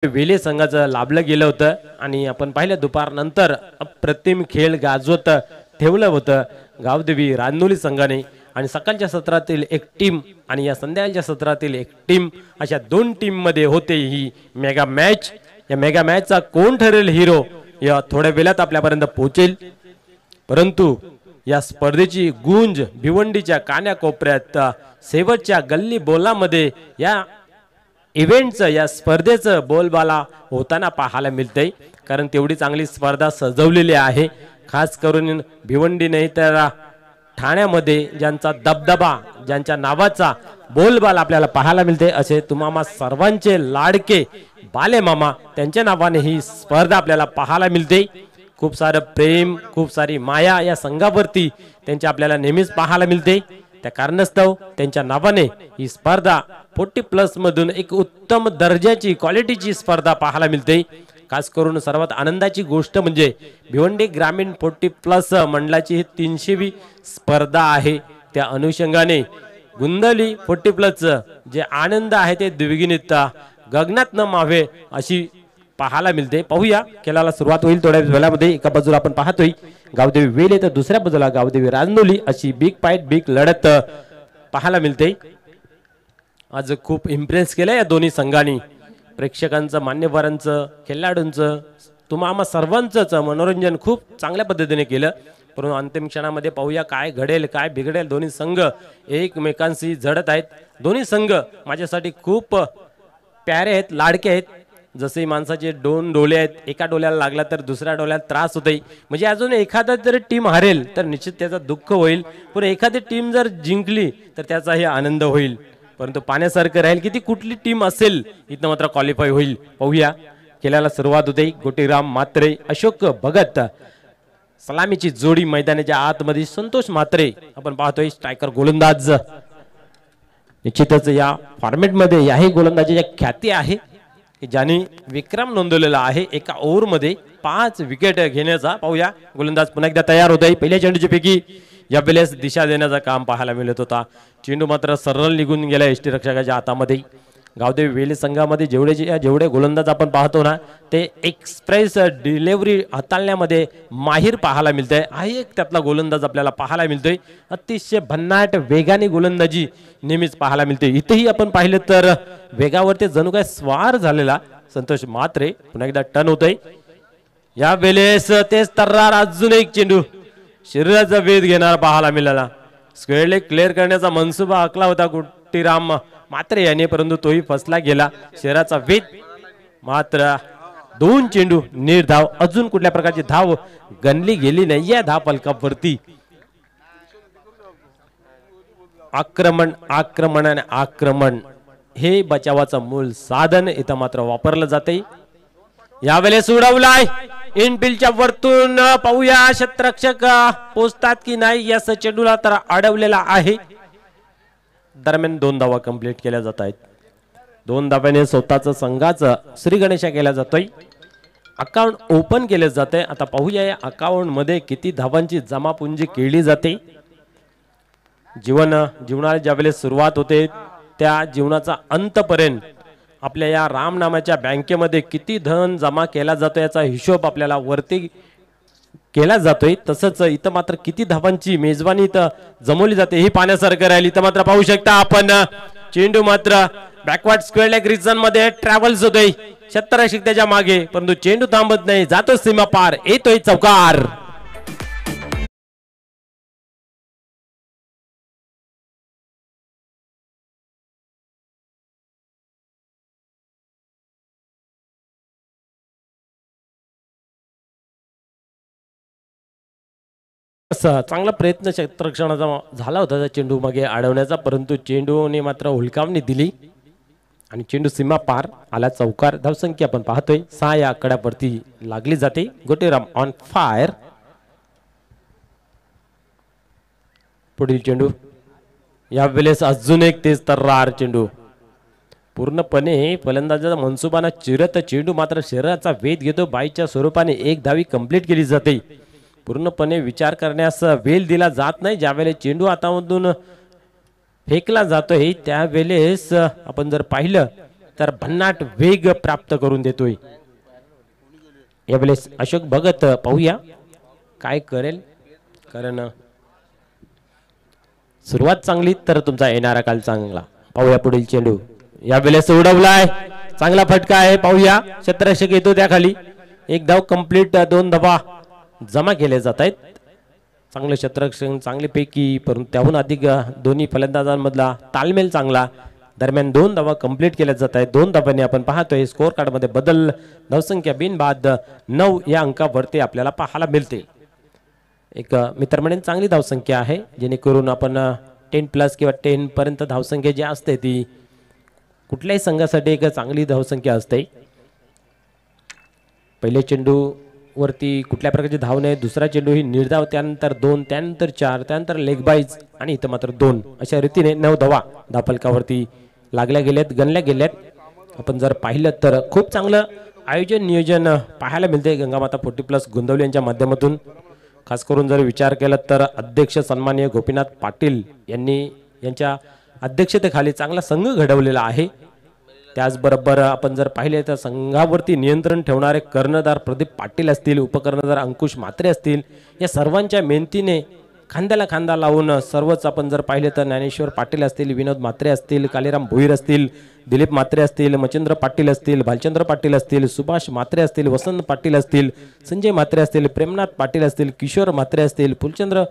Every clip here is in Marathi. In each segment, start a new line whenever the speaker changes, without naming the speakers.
वेले संघाचं लाभलं गेलं होतं आणि आपण पाहिलं दुपारनंतर अप्रतिम खेळ गाजवत ठेवलं होतं गावदेवी रानोली संघाने आणि सकाळच्या सत्रातील एक टीम आणि या संध्याकाळच्या सत्रातील एक टीम अशा दोन टीम मध्ये होते ही मेगा मॅच। या मेगा मॅचचा कोण ठरेल हिरो या थोड्या वेळात आपल्यापर्यंत पोहोचेल, परंतु या स्पर्धेची गुंज भिवंडीच्या कान्याकोपऱ्यात शेवटच्या गल्ली बोलामध्ये या इव्हेंटचं या स्पर्धेचं बोलबाला होताना पाहायला मिळते, कारण तेवढी चांगली स्पर्धा सजवलेली आहे। खास करून भिवंडी नाही तर ठाण्यामध्ये ज्यांचा दबदबा ज्यांच्या नावाचा बोलबाला आपल्याला पाहायला मिळते असे तुम्हा सर्वांचे लाडके बाले मामा त्यांच्या नावाने ही स्पर्धा आपल्याला पाहायला मिळते। खूप सारं प्रेम खूप सारी माया या संघावरती त्यांची आपल्याला नेहमीच पाहायला मिळते। त्या कारणास्तव त्यांच्या नावाने ही स्पर्धा 40+ मधून एक उत्तम दर्जाची क्वालिटीची स्पर्धा पाहायला मिळते। खास करून सर्वात आनंदाची गोष्ट म्हणजे भिवंडी ग्रामीण 40+ मंडळाची ही 300वी स्पर्धा आहे। त्या अनुषंगाने गुंदली 40+ जे आनंद आहे ते द्विगुणित गगनात न मावे अशी पाहायला मिळते। पाहूया खेळाला सुरुवात होईल थोड्या वेळामध्ये। एका बाजूला आपण पाहतोय गावदेवी वेले तर दुसऱ्या बाजूला गावदेवी रानोली अशी बिग फाईट बिग लढत पाहायला मिळते। आज खूप इम्प्रेस केलं या दोन्ही संघांनी, प्रेक्षकांचं मान्यवरांचं खेळाडूंचं तुम्हा सर्वांचंच मनोरंजन खूप चांगल्या पद्धतीने केलं। परंतु अंतिम क्षणामध्ये पाहूया काय घडेल काय बिघडेल। दोन्ही संघ एकमेकांशी झडत आहेत। दोन्ही संघ माझ्यासाठी खूप प्यारे आहेत लाडके आहेत। जसे माणसाचे दोन डोळे आहेत, एका डोळ्याला लागला तर दुसऱ्या डोळ्याला त्रास होते, म्हणजे अजून एखादा जर टीम हरेल तर निश्चित त्याचा दुःख होईल, पण एखादी टीम जर जिंकली तर त्याचाही आनंद होईल। परंतु पाण्यासारखं राहील की ती कुठली टीम असेल इथं मात्र क्वालिफाय होईल। पाहूया खेळाला सुरुवात होते। गोटीराम मात्रे अशोक भगत सलामीची जोडी मैदानाच्या आतमध्ये संतोष मात्रे आपण पाहतोय स्ट्रायकर गोलंदाज। निश्चितच या फॉर्मॅट मध्ये याही गोलंदाजीची ख्याती आहे ज्याने विक्रम नोंदवलेला आहे एका ओव्हर मध्ये 5 विकेट घेण्याचा। पाहूया गोलंदाज पुन्हा एकदा तयार होत आहे। पहिल्या चेंडूची पैकी या वेळेस दिशा देण्याचं काम पाहायला मिळत होता। चेंडू मात्र सरळ निघून गेला एसटी रक्षकाच्या हातामध्ये। गावदेवी वेले संघामध्ये जेवढे गोलंदाज आपण पाहतो ना ते एक्सप्रेस डिलिव्हरी हाताळण्यामध्ये माहिर पाहायला मिळते। हा एक त्यातला गोलंदाज आपल्याला पाहायला मिळतोय। अतिशय भन्नाट वेगाने गोलंदाजी नेहमीच पाहायला मिळते। इथेही आपण पाहिलं तर वेगावरती जणू काय स्वार झालेला संतोष मात्रे पुन्हा एकदा टर्न होतोय। या वेळेस तेच तर्रार अजून एक चेंडू शरीराचा वेध घेणार पाहायला मिळाला। स्क्वेअर क्लिअर करण्याचा मनसुबा आखला होता गोटीराम मात्रे याने, परंतु तोही फसला गेला। शरीराचा वेध मात्र 2 चेंडू निर्धाव, अजून कुठल्या प्रकारची धाव गणली गेली नाही या धाव फलकावरती। आक्रमण आक्रमण आणि आक्रमण हे बचावाचं मूळ साधन इथं मात्र वापरलं जाते। यावेळेस उडवलाय इनफिल्डच्या वरतून, पाहूया क्षेत्ररक्षक पोहोचतात की नाही या चेंडूला तर अडवलेला आहे। दरम्यान 2 धावा कंप्लीट केल्या जात आहेत। 2 धाव्याने स्वतःचं संघाचं श्री गणेशा केला जातोय। अकाउंट ओपन केले जाते। आता पाहूया या अकाउंट मध्ये किती धावांची जमापुंजी केली जाते। जीवनाला ज्यावेळेस सुरुवात होते त्या जीवनाचा अंतपर्यंत आपल्या या राम नामाच्या बँकेमध्ये किती धन जमा केला जातो याचा हिशोब आपल्याला वरती केला जातोय। तसंच इथं मात्र किती धावांची मेजबानी इथं जमवली जाते हे पाहण्यासारखं राहील। इथं मात्र पाहू शकता आपण चेंडू मात्र बॅकवर्ड स्क्वेअर लेग रिजन मध्ये ट्रॅव्हल्स होतोय क्षेत्ररक्षक त्याच्या मागे, परंतु चेंडू थांबत नाही, जातो सीमा पार, येतोय चौकार। चांगला प्रयत्न क्षेत्ररक्षणाचा झाला होता त्या चेंडू मागे अडवण्याचा, परंतु चेंडूने मात्र हुलकावणी दिली आणि चेंडू सीमा पार आला चौकार। धावसंख्या आपण पाहतोय 6 या आकड्यावरती लागली जाते। Gotiram on fire. पुढील चेंडू या वेळेस अजून एक तेज तर्रार चेंडू पूर्णपणे फलंदाजाचा मनसुबाना चिरत चेंडू मात्र शरीराचा वेध घेतो। बाईच्या स्वरूपाने एक धावी कंप्लीट केली जाते। पूर्णपणे विचार करण्यास वेळ दिला जात नाही। ज्यावेळेस चेंडू हातामधून फेकला जातोय त्यावेळेस आपण जर पाहिलं तर भन्नाट वेग प्राप्त करून देतोय. यावेळेस अशोक भगत पाहूया काय करेल, कारण सुरुवात चांगली तर तुमचा येणारा काल चांगला. पाहूया पुढील चेंडू यावेळेस उडवलाय, चांगला फटका आहे. पाहूया क्षेत्ररक्षक येतो त्या खाली. एक धाव कंप्लीट, 2 धावा जमा केले जात आहेत. चांगलं क्षेत्ररक्षण चांगले पैकी, परंतु त्याहून अधिक दोन्ही फलंदाजांमधला तालमेल चांगला. दरम्यान 2 धावा कंप्लीट केल्या जात आहेत. 2 धावांनी आपण पाहतोय स्कोर कार्ड मध्ये बदल. धावसंख्या बिनबाद 9 या अंकावरती आपल्याला पाहायला मिळते. एक मित्रमंडळी चांगली धावसंख्या आहे, जेणेकरून आपण 10+ किंवा 10 पर्यंत धावसंख्या जी असते ती कुठल्याही संघासाठी एक चांगली धावसंख्या असते. पहिले चेंडू वरती कुठल्या प्रकारची धाव नाही, दुसरा चेंडू ही निर्धाव, त्यानंतर 2, त्यानंतर 4, त्यानंतर लेग बाईज आणि इथं मात्र 2 अशा रीतीने 9 धावा धावफलकावरती लागल्या गेल्यात, गणल्या गेल्यात. आपण जर पाहिलं तर खूप चांगलं आयोजन नियोजन पाहायला मिळते गंगामाता 40+ गोंदवली यांच्या माध्यमातून. खास करून जर विचार केला तर अध्यक्ष सन्माननीय गोपीनाथ पाटील यांनी यांच्या अध्यक्षतेखाली चांगला संघ घडवलेला आहे. त्याचबरोबर आपण जर पाहिले तर संघावरती नियंत्रण ठेवणारे कर्णधार प्रदीप पाटील असतील, उपकर्णधार अंकुश म्हात्रे असतील, या सर्वांच्या मेहनतीने खांद्याला खांदा लावून सर्वच आपण जर पाहिले तर ज्ञानेश्वर पाटील असतील, विनोद म्हात्रे असतील, कालीराम भोईर असतील, दिलीप म्हात्रे असतील, मच्छिंद्र पाटील असतील, भालचंद्र पाटील असतील, सुभाष म्हात्रे असतील, वसंत पाटील असतील, संजय म्हात्रे असतील, प्रेमनाथ पाटील असतील, किशोर म्हात्रे असतील, फुलचंद्र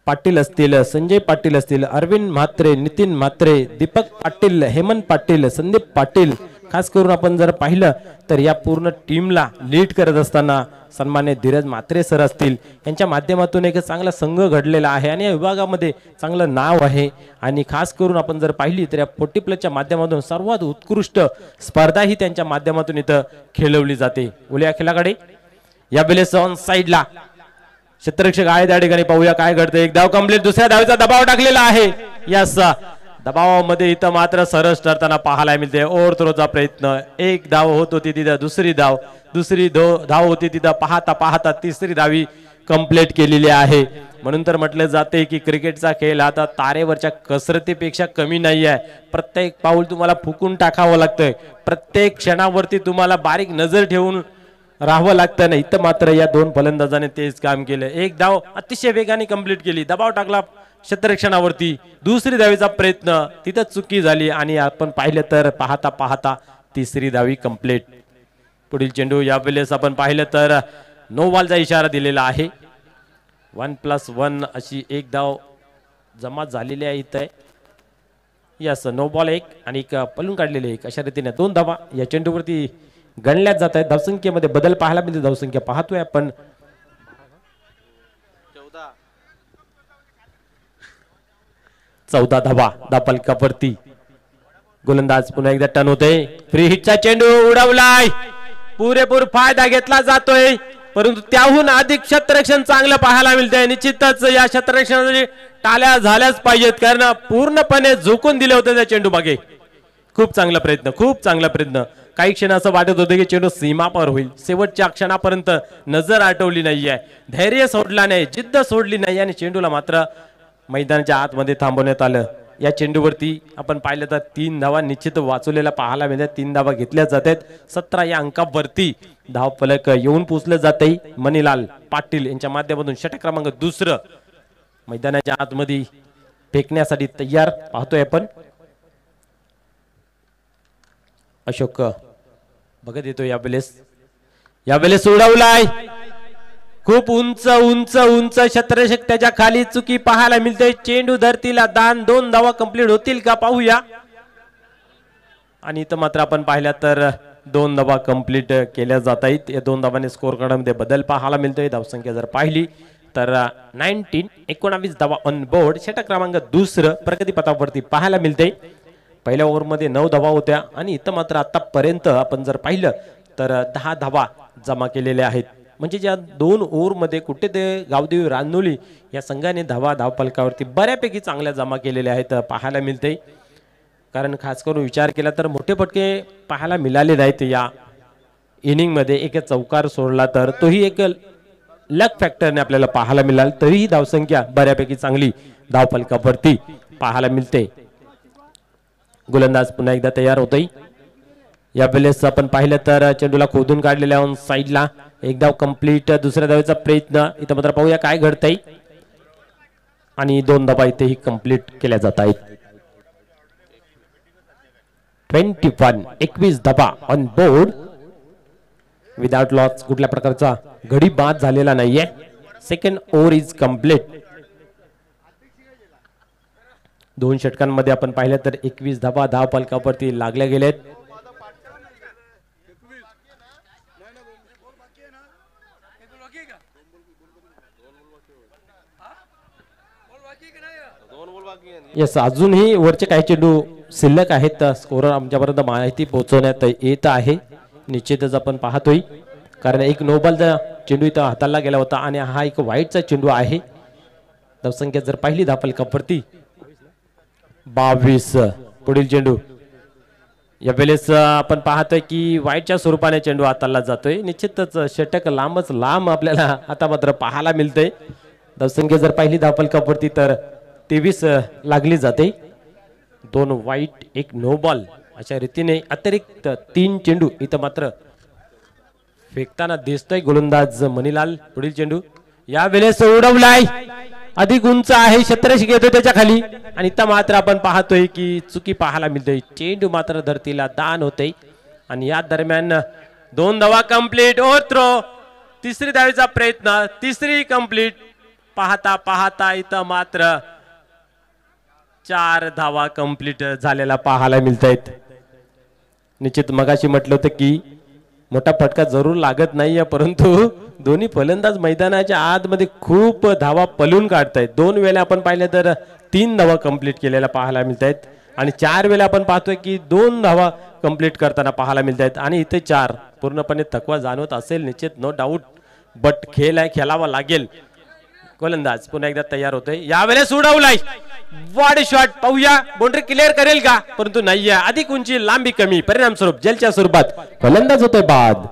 पाटील असतील, संजय पाटील असतील, अरविंद म्हात्रे, नितीन म्हात्रे, दीपक पाटील, हेमंत पाटील, संदीप पाटील. खास करून आपण जर पाहिलं तर या पूर्ण टीमला लीड करत असताना सन्मान्य धीरज म्हात्रे सर असतील, यांच्या माध्यमातून एक चांगला संघ घडलेला आहे आणि या विभागामध्ये चांगलं नाव आहे. आणि खास करून आपण जर पाहिली तर या 40+च्या माध्यमातून सर्वात उत्कृष्ट स्पर्धा ही त्यांच्या माध्यमातून इथं खेळवली जाते. उल्या खेळाकडे यावेळेस ऑन साइडला क्षेत्ररक्षक आहे त्या ठिकाणी. पाहूया काय घडतं. एक धाव कंप्लीट, दुसऱ्या धावेचा दबाव टाकलेला आहे. यास दबावामध्ये इथं मात्र सरस ठरताना पाहायला मिळते. ओव्हर थ्रोचा प्रयत्न, एक धाव होत होती तिथं, दुसरी धाव होती तिथं, पाहता पाहता तिसरी धावी कंप्लीट केलेली आहे. म्हणून तर म्हटलं जाते की क्रिकेटचा खेळ आता तारेवरच्या कसरतीपेक्षा कमी नाही आहे. प्रत्येक पाऊल तुम्हाला फुकून टाकावं लागतंय, प्रत्येक क्षणावरती तुम्हाला बारीक नजर ठेवून राहावं लागतं. नाही इथं मात्र या 2 फलंदाजाने तेच काम केलं. एक धाव अतिशय वेगाने कंप्लीट केली, दबाव टाकला क्षेत्ररक्षणावरती, दुसरी धावेचा प्रयत्न तिथं चुकी झाली आणि आपण पाहिलं तर पाहता पाहता तिसरी धावी कंप्लीट. पुढील चेंडू यावेळेस आपण पाहिलं तर नो बॉलचा इशारा दिलेला आहे. 1+1 अशी एक धाव जमा झालेली आहे इथं. यस, नो बॉल 1 आणि एक पलून काढलेले 1 अशा रीतीने 2 धावा या चेंडूवरती गणल्यात जात आहेत. धावसंख्येमध्ये बदल पाहायला मिळते. धावसंख्या पाहतोय आपण 14 धावा धावफलकावरती. गोलंदाज पुन्हा एकदा टर्न होते. फ्री हिटचा चेंडू उडवलाय, पुरेपूर फायदा घेतला जातोय, परंतु त्याहून अधिक क्षेत्ररक्षण चांगलं पाहायला मिळतंय. निश्चितच या क्षेत्ररक्षणासाठी टाळ्या झाल्याच पाहिजेत, कारण पूर्णपणे झोकून दिले होते त्या चेंडू मागे. खूप चांगला प्रयत्न, खूप चांगला प्रयत्न. काही क्षण असं वाटत होतं की चेंडू सीमा पार होईल. शेवटच्या क्षणापर्यंत नजर आटवली नाहीये, धैर्य सोडला नाही, जिद्द सोडली नाही आणि चेंडूला मात्र मैदानाच्या आतमध्ये थांबवण्यात आलं. या चेंडूवरती आपण पाहिलं तर 3 धावा निश्चित वाचवलेला पाहायला मिळतात. 3 धावा घेतल्या जातात. 17 या अंकावरती धावफलक येऊन पोहोचलं जाते. मणिलाल पाटील यांच्या माध्यमातून षटक क्रमांक 2 मैदानाच्या आतमध्ये फेकण्यासाठी तयार पाहतोय आपण. अशोक बघत येतो यावेळेस उडवलाय, खूप उंच उंच उंच क्षेत्ररक्षक त्याच्या खाली चुकी पाहायला मिळते. चेंडू धरतीला दान, 2 धावा कंप्लीट होतील का पाहूया. आणि इथं मात्र आपण पाहिल्या तर 2 धावा कंप्लीट केल्या जात आहेत. या 2 धावांनी स्कोर कार्डमध्ये बदल पाहायला मिळतोय. धावसंख्या जर पाहिली तर 19 धावा ऑन बोर्ड. षटक क्रमांक 2 प्रगतीपथावरती पाहायला मिळते. पहिल्या ओव्हरमध्ये 9 धावा होत्या आणि इथं मात्र आतापर्यंत आपण जर पाहिलं तर 10 धावा जमा केलेल्या आहेत. म्हणजे ज्या 2 ओव्हरमध्ये कुठे ते गावदेवी रानोली या संघाने धावफलकावरती बऱ्यापैकी चांगल्या जमा केलेल्या आहेत पाहायला मिळते. कारण खास करून विचार केला तर मोठे फटके पाहायला मिळाले नाहीत या इनिंगमध्ये. एक चौकार सोडला तर तोही एक लक फॅक्टरने आपल्याला पाहायला मिळाल. तरीही धावसंख्या बऱ्यापैकी चांगली धावफलकावरती पाहायला मिळते. गोलंदाज पुन्हा एकदा तयार होतोय. या वेळेस आपण पाहिलं तर चेंडूला खोदून काढलेल्या ऑन साइडला एक धाव कंप्लीट. दुसऱ्या धावेचा प्रयत्न इथं मात्र पाहूया काय घडतंय आणि 2 धावा इथेही कंप्लीट केल्या जात आहेत. 21 धावा ऑन बोर्ड विदाउट लॉस. कुठल्या प्रकारचा गडी बाद झालेला नाहीये. Second over is complete. 2 षटकांमध्ये आपण पाहिलं तर 21 धावा धाव फलकावरती लागल्या गेलेत. येस, अजूनही वरचे काही चेंडू शिल्लक आहेत. स्कोरर आमच्यापर्यंत माहिती पोहोचवण्यात येत आहे. निश्चितच आपण पाहतोय कारण एक नो बॉलचा चेंडू इथं हाताला गेला होता आणि हा एक वाईटचा चेंडू आहे. धावसंख्या जर पाहिली धाव फलकावरती 22. पुढील चेंडू या वेळेस आपण पाहतोय की वाईटच्या स्वरूपाने चेंडू हाताला जातोय. निश्चितच षटक लांबच लांब आपल्याला आता मात्र पाहायला मिळतंय. धावसंख्या जर पाहिली धाव फलकावरती तर 23 लागली जाते. 2 वाईट 1 नो बॉल अशा रीतीने अतिरिक्त 3 चेंडू इथं मात्र फेकताना दिसतोय गोलंदाज मणिलाल. पुढील चेंडू या वेळेस उडवलाय. अधिक उंच आहे. क्षेत्ररक्षक घेतो त्याच्या खाली आणि इथं मात्र आपण पाहतोय की चुकी पाहायला मिळते. चेंडू मात्र धरतीला दान होते आणि या दरम्यान 2 धावा कंप्लीट. Over throw. तिसरी धावेचा प्रयत्न. तिसरी कंप्लीट. पाहता पाहता इथं मात्र 4 धावा कंप्लीट झालेला पाहायला मिळत आहेत. निश्चित मगाशी म्हटलं होतं की मोठा फटका जरूर लागत नाहीये परंतु दोन्ही फलंदाज मैदानाच्या आतमध्ये खूप धावा पलून काढतायत. 2 वेळा आपण पाहिलं तर 3 धावा कंप्लीट केलेला पाहायला मिळत आहेत आणि 4 वेळा आपण पाहतोय की 2 धावा कंप्लीट करताना पाहायला मिळत आहेत आणि इथे 4 पूर्णपणे थकवा जाणवत असेल निश्चित नो डाऊट. बट खेळ आहे, खेळावा लागेल. गोलंदाज पुन्हा एकदा तयार होतोय. यावेळेस उडवलाय. वाड शॉट. पाहूया बाउंड्री क्लिअर करेल का परंतु नाहीये. अधिक उंची लांबी कमी परिणाम स्वरूप जलच्या स्वरूपात गोलंदाज होतोय बाद.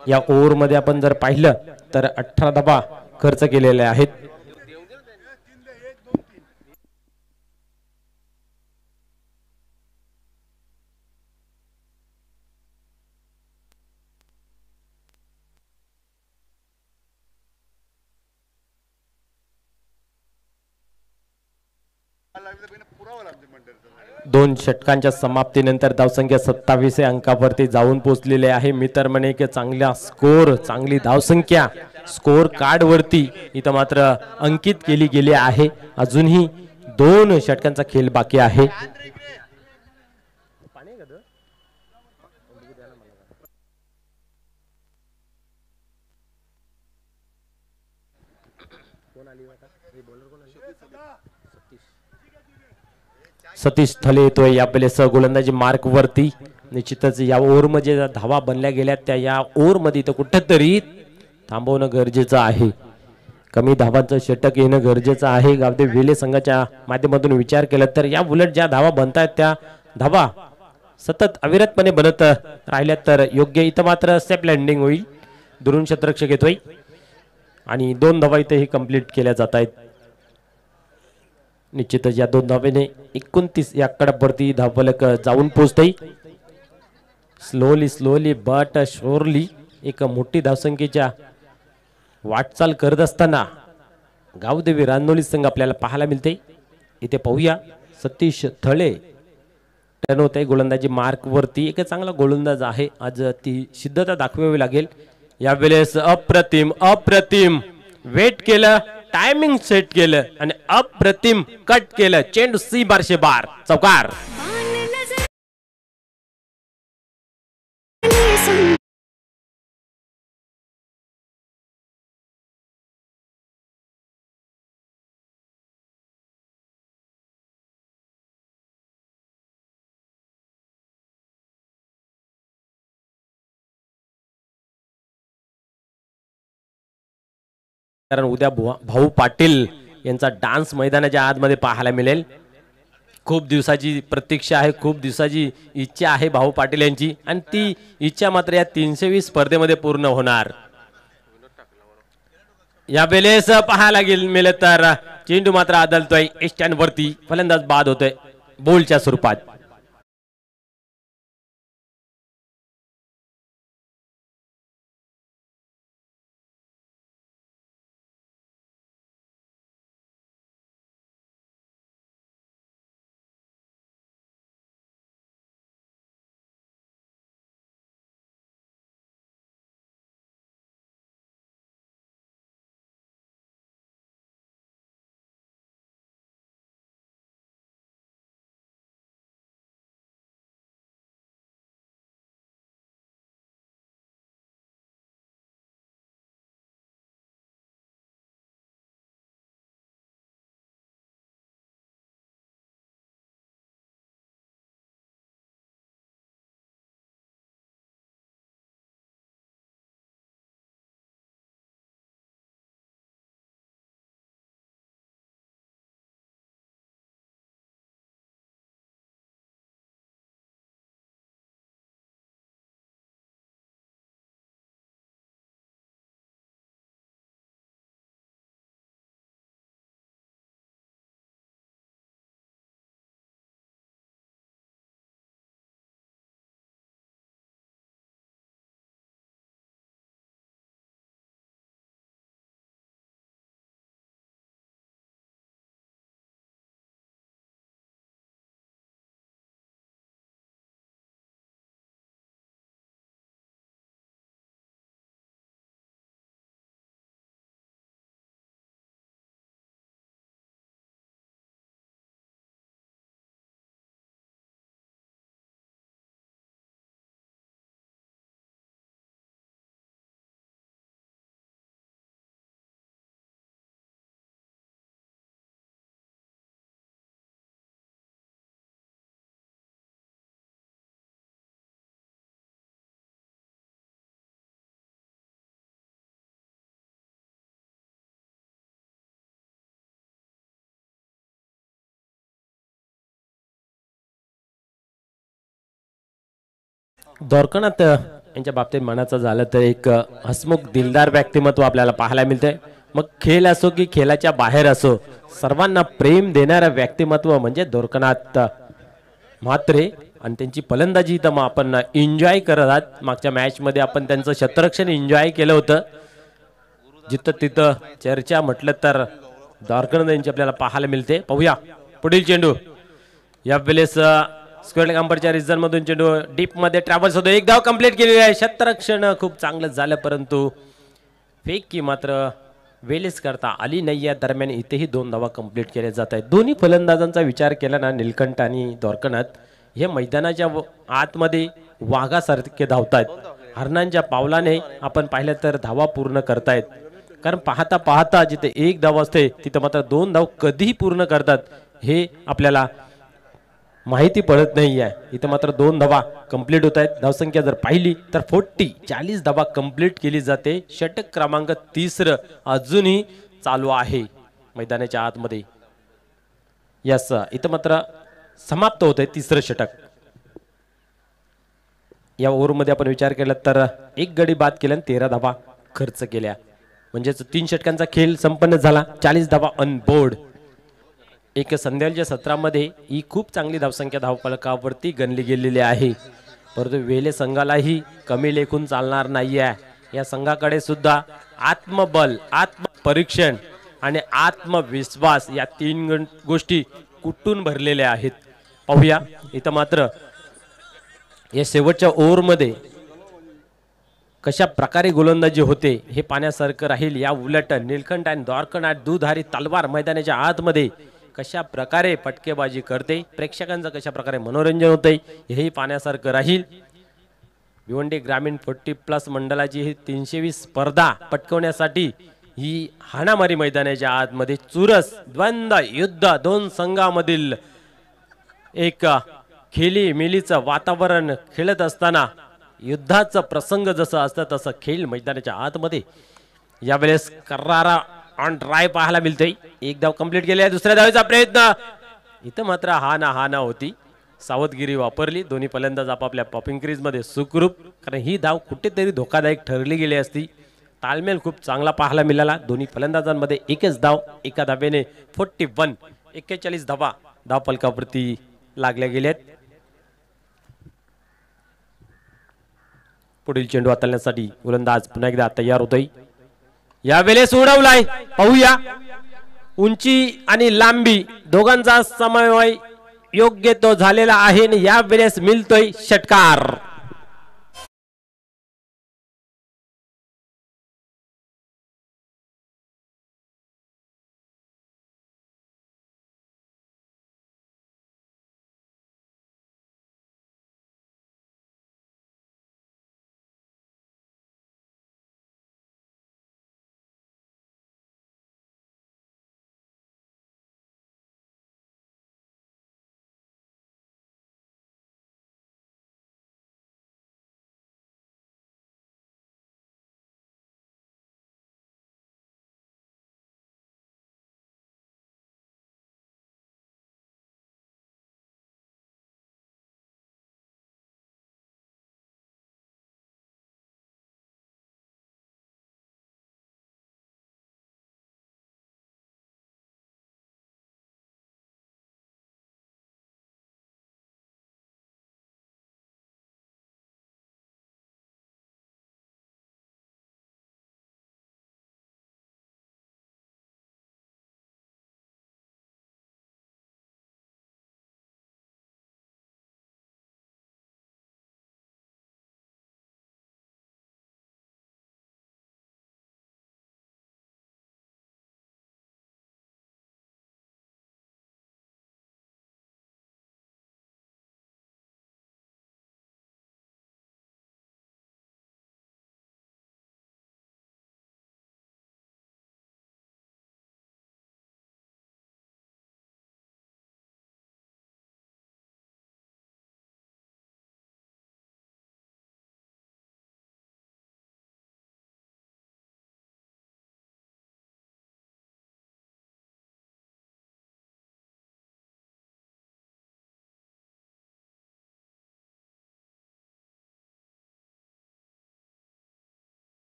या ओव्हर मध्ये आपण जर पाहिलं तर 18 धावा खर्च केलेले आहेत. दोन षटकांच्या समाप्तीनंतर धावसंख्या 27 अंकावरती जाऊन पोहोचलेले आहे. मी तर म्हणे की चांगला स्कोर, चांगली धावसंख्या स्कोर कार्ड वरती इथं मात्र अंकित केली गेली आहे. अजूनही 2 षटकांचा खेळ बाकी आहे. सतीश थले येतोय या वेळेस गोलंदाजी मार्क वरती. निश्चितच या ओव्हर मध्ये धावा बनल्या गेल्या त्या या ओव्हर मध्ये तर कुठेतरी थांबवणं गरजेचं आहे. कमी धावांचं षटक येणं गरजेचं आहे. गावदेव वेले संघाच्या माध्यमातून विचार केला तर या उलट ज्या धावा बनतायत त्या धावा सतत अविरतपणे बनत राहिल्या तर योग्य. इथं मात्र सेफ लँडिंग होईल. दुरून क्षेत्ररक्षक येतोय आणि 2 धावा इथेही कंप्लीट केल्या जात आहेत. निश्चितच या 2 धावेने 29 या आकड्यावरती धावफलक जाऊन पोहोचतोय. स्लोली बट शोरली एक मोठी धावसंख्येच्या वाटचाल करत असताना गावदेवी रानोली संघ आपल्याला पाहायला मिळते. इथे पाहूया सतीश थळे टर्न होते गोलंदाजी मार्क वरती. एक चांगला गोलंदाज आहे, आज ती सिद्धता दाखवावी लागेल. यावेळेस अप्रतिम अप्रतिम वेट केलं, टायमिंग सेट केलं आणि अप्रतिम कट केलं. चेंडू सी बारशे बार चौकार. कारण उद्या भाऊ पाटील यांचा डान्स मैदानाच्या आतमध्ये पाहायला मिळेल. खूप दिवसाची प्रतीक्षा आहे, खूप दिवसाची इच्छा आहे भाऊ पाटील यांची आणि ती इच्छा मात्र या 320 स्पर्धेमध्ये पूर्ण होणार. या वेळेस पाहायला मिळेल तर चेंडू मात्र आदलतोय स्टँड वरती. फलंदाज बाद होतोय बोलच्या स्वरूपात. दोरकनाथ यांच्या बाबतीत म्हणायचं झालं तर एक हसमुख दिलदार व्यक्तिमत्व आपल्याला पाहायला मिळते. मग खेळ असो की खेळाच्या बाहेर असो, सर्वांना प्रेम देणारं व्यक्तिमत्व म्हणजे दोरकनाथ म्हात्रे. आणि त्यांची फलंदाजी तर मग आपण एन्जॉय करत आहात. मागच्या मॅच मध्ये आपण त्यांचं क्षेत्ररक्षण एन्जॉय केलं होतं. जिथं तिथं चर्चा म्हटलं तर दोरकनाथ यांची आपल्याला पाहायला मिळते. पाहूया पुढील चेंडू. या वेळेस स्क्वेअर कांबरच्या रिझन मधून चेंडू डीप मध्ये ट्रॅव्हल्स होतो. एक धाव कंप्लीट केलेली आहे. क्षेत्ररक्षण खूप चांगलं झालं, परंतु फेक की मात्र वेळेस करता आली नाही. या दरम्यान इथेही 2 धावा कंप्लीट केल्या जात आहेत. दोन्ही फलंदाजांचा विचार केला ना, निलकंठ आणि दोरकनाथ हे मैदानाच्या आतमध्ये वाघासारखे धावतायत. हरणांच्या पावलाने आपण पाहिलं तर धावा पूर्ण करतायत. कारण पाहता पाहता जिथे 1 धाव असते तिथं मात्र 2 धाव कधीही पूर्ण करतात हे आपल्याला माहिती पडत नाही आहे. इथं मात्र 2 धावा कंप्लीट होत आहेत. धावसंख्या जर पाहिली तर 40 धावा कंप्लीट केली जाते. षटक क्रमांक 3 अजूनही चालू आहे मैदानाच्या आतमध्ये. यस, इथं मात्र समाप्त होत आहे 3रं षटक. या ओव्हरमध्ये आपण विचार केला तर 1 गडी बाद केला आणि 13 धावा खर्च केल्या. म्हणजेच 3 षटकांचा खेळ संपन्न झाला. 40 धावा ऑन बोर्ड. एक संध्याच्या सत्रामध्ये ही खूप चांगली धावसंख्या धावफलकावरती गणली गेलेली आहे. परंतु वेले संघालाही कमी लेखून चालणार नाही आहे. या संघाकडे सुद्धा आत्मबल, आत्मपरीक्षण आणि आत्मविश्वास या 3 गोष्टी कुटून भरलेले आहेत. पाहूया इथं मात्र या शेवटच्या ओव्हरमध्ये कशा प्रकारे गोलंदाजी होते हे पाहण्यासारखं राहील. या उलट निलकंठ आणि द्वारकनाथ दुधारी तलवार मैदानाच्या आतमध्ये कशा प्रकारे फटकेबाजी करते, प्रेक्षकांचं कशा प्रकारे मनोरंजन होते हेही पाहण्यासारखं राहील. भिवंडी ग्रामीण 40+ मंडळाची ही 320 स्पर्धा पटकवण्यासाठी ही हाणामारी मैदानाच्या आतमध्ये चुरस द्वंद्व युद्ध दोन संघामधील एक खेली मेलीचं वातावरण खेळत असताना युद्धाचा प्रसंग जसं असतं तसं खेळ मैदानाच्या आतमध्ये यावेळेस करारा ऑन ड्राय पाहायला मिळतोय. एक धाव कंप्लीट केली आहे. दुसऱ्या धावेचा प्रयत्न इथं मात्र हाना होती. सावधगिरी वापरली. दोन्ही फलंदाज आपापल्या पॉपिंग क्रीज मध्ये सुखरूप, कारण ही धाव कुठेतरी धोकादायक ठरली गेली असती. तालमेल खूप चांगला पाहायला मिळाला. दोन्ही फलंदाजांमध्ये एकच धाव, एका धावेने 41 धावा धावफलकावरती लागल्या गेल्यात. पुढील चेंडू हाताळण्यासाठी गोलंदाज पुन्हा एकदा तयार होतोय. यावेळेस उडवलाय. पाहूया उंची आणि लांबी दोघांचा समन्वय योग्य तो झालेला आहे आणि यावेळेस मिळतोय षटकार.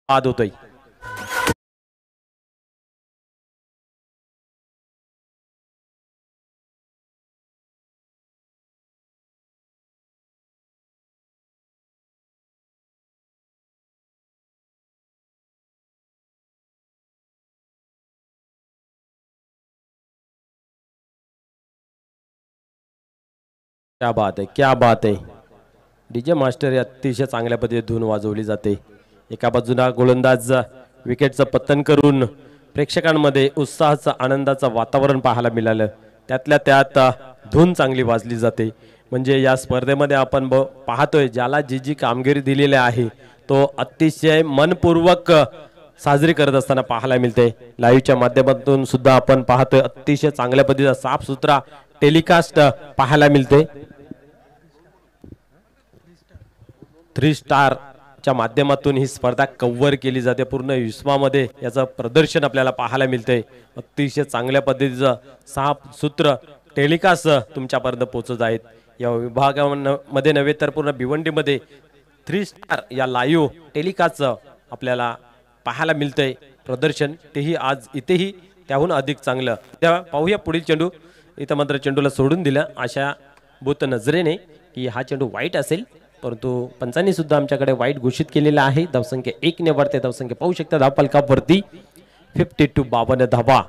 बाद होतोय. क्या बात है, क्या बात है. डीजे मास्टर अतिशय चांगल्या पद्धतीने धून वाजवली जाते. एका बाजूला गोलंदाज विकेटचं पतन करून प्रेक्षकांमध्ये उत्साहाचं आनंदाचं वातावरण पाहायला मिळालं. त्यातल्या त्यात धून चांगली वाजली जाते. म्हणजे या स्पर्धेमध्ये आपण पाहतोय ज्याला जी जी कामगिरी दिलेली आहे तो अतिशय मनपूर्वक साजरी करत असताना पाहायला मिळते. लाईव्हच्या माध्यमातून सुद्धा आपण पाहतोय अतिशय चांगल्या पद्धतीचा साफसुथरा टेलिकास्ट पाहायला मिळते. 3 स्टार च्या माध्यमातून ही स्पर्धा कव्हर केली जाते. पूर्ण विश्वामध्ये याचं प्रदर्शन आपल्याला पाहायला मिळते. अतिशय चांगल्या पद्धतीचं साफसूत्र टेलिकास्ट तुमच्यापर्यंत पोहोचत आहेत. या विभागामध्ये नव्हे तर पूर्ण भिवंडीमध्ये 3 स्टार या लाईव्ह टेलिकास्ट आपल्याला पाहायला मिळतंय प्रदर्शन. तेही आज इथेही त्याहून अधिक चांगलं. तेव्हा पाहूया पुढील चेंडू. इथं मात्र चेंडूला सोडून दिलं अशा भूत नजरेने की हा चेंडू वाईट असेल, परंतु पंचांनी सुद्धा आमच्याकडे वाईट घोषित केलेला आहे. धावसंख्या 1 ने वरते धावसंख्या पाहू शकता धावफलकावरती 52 धावा.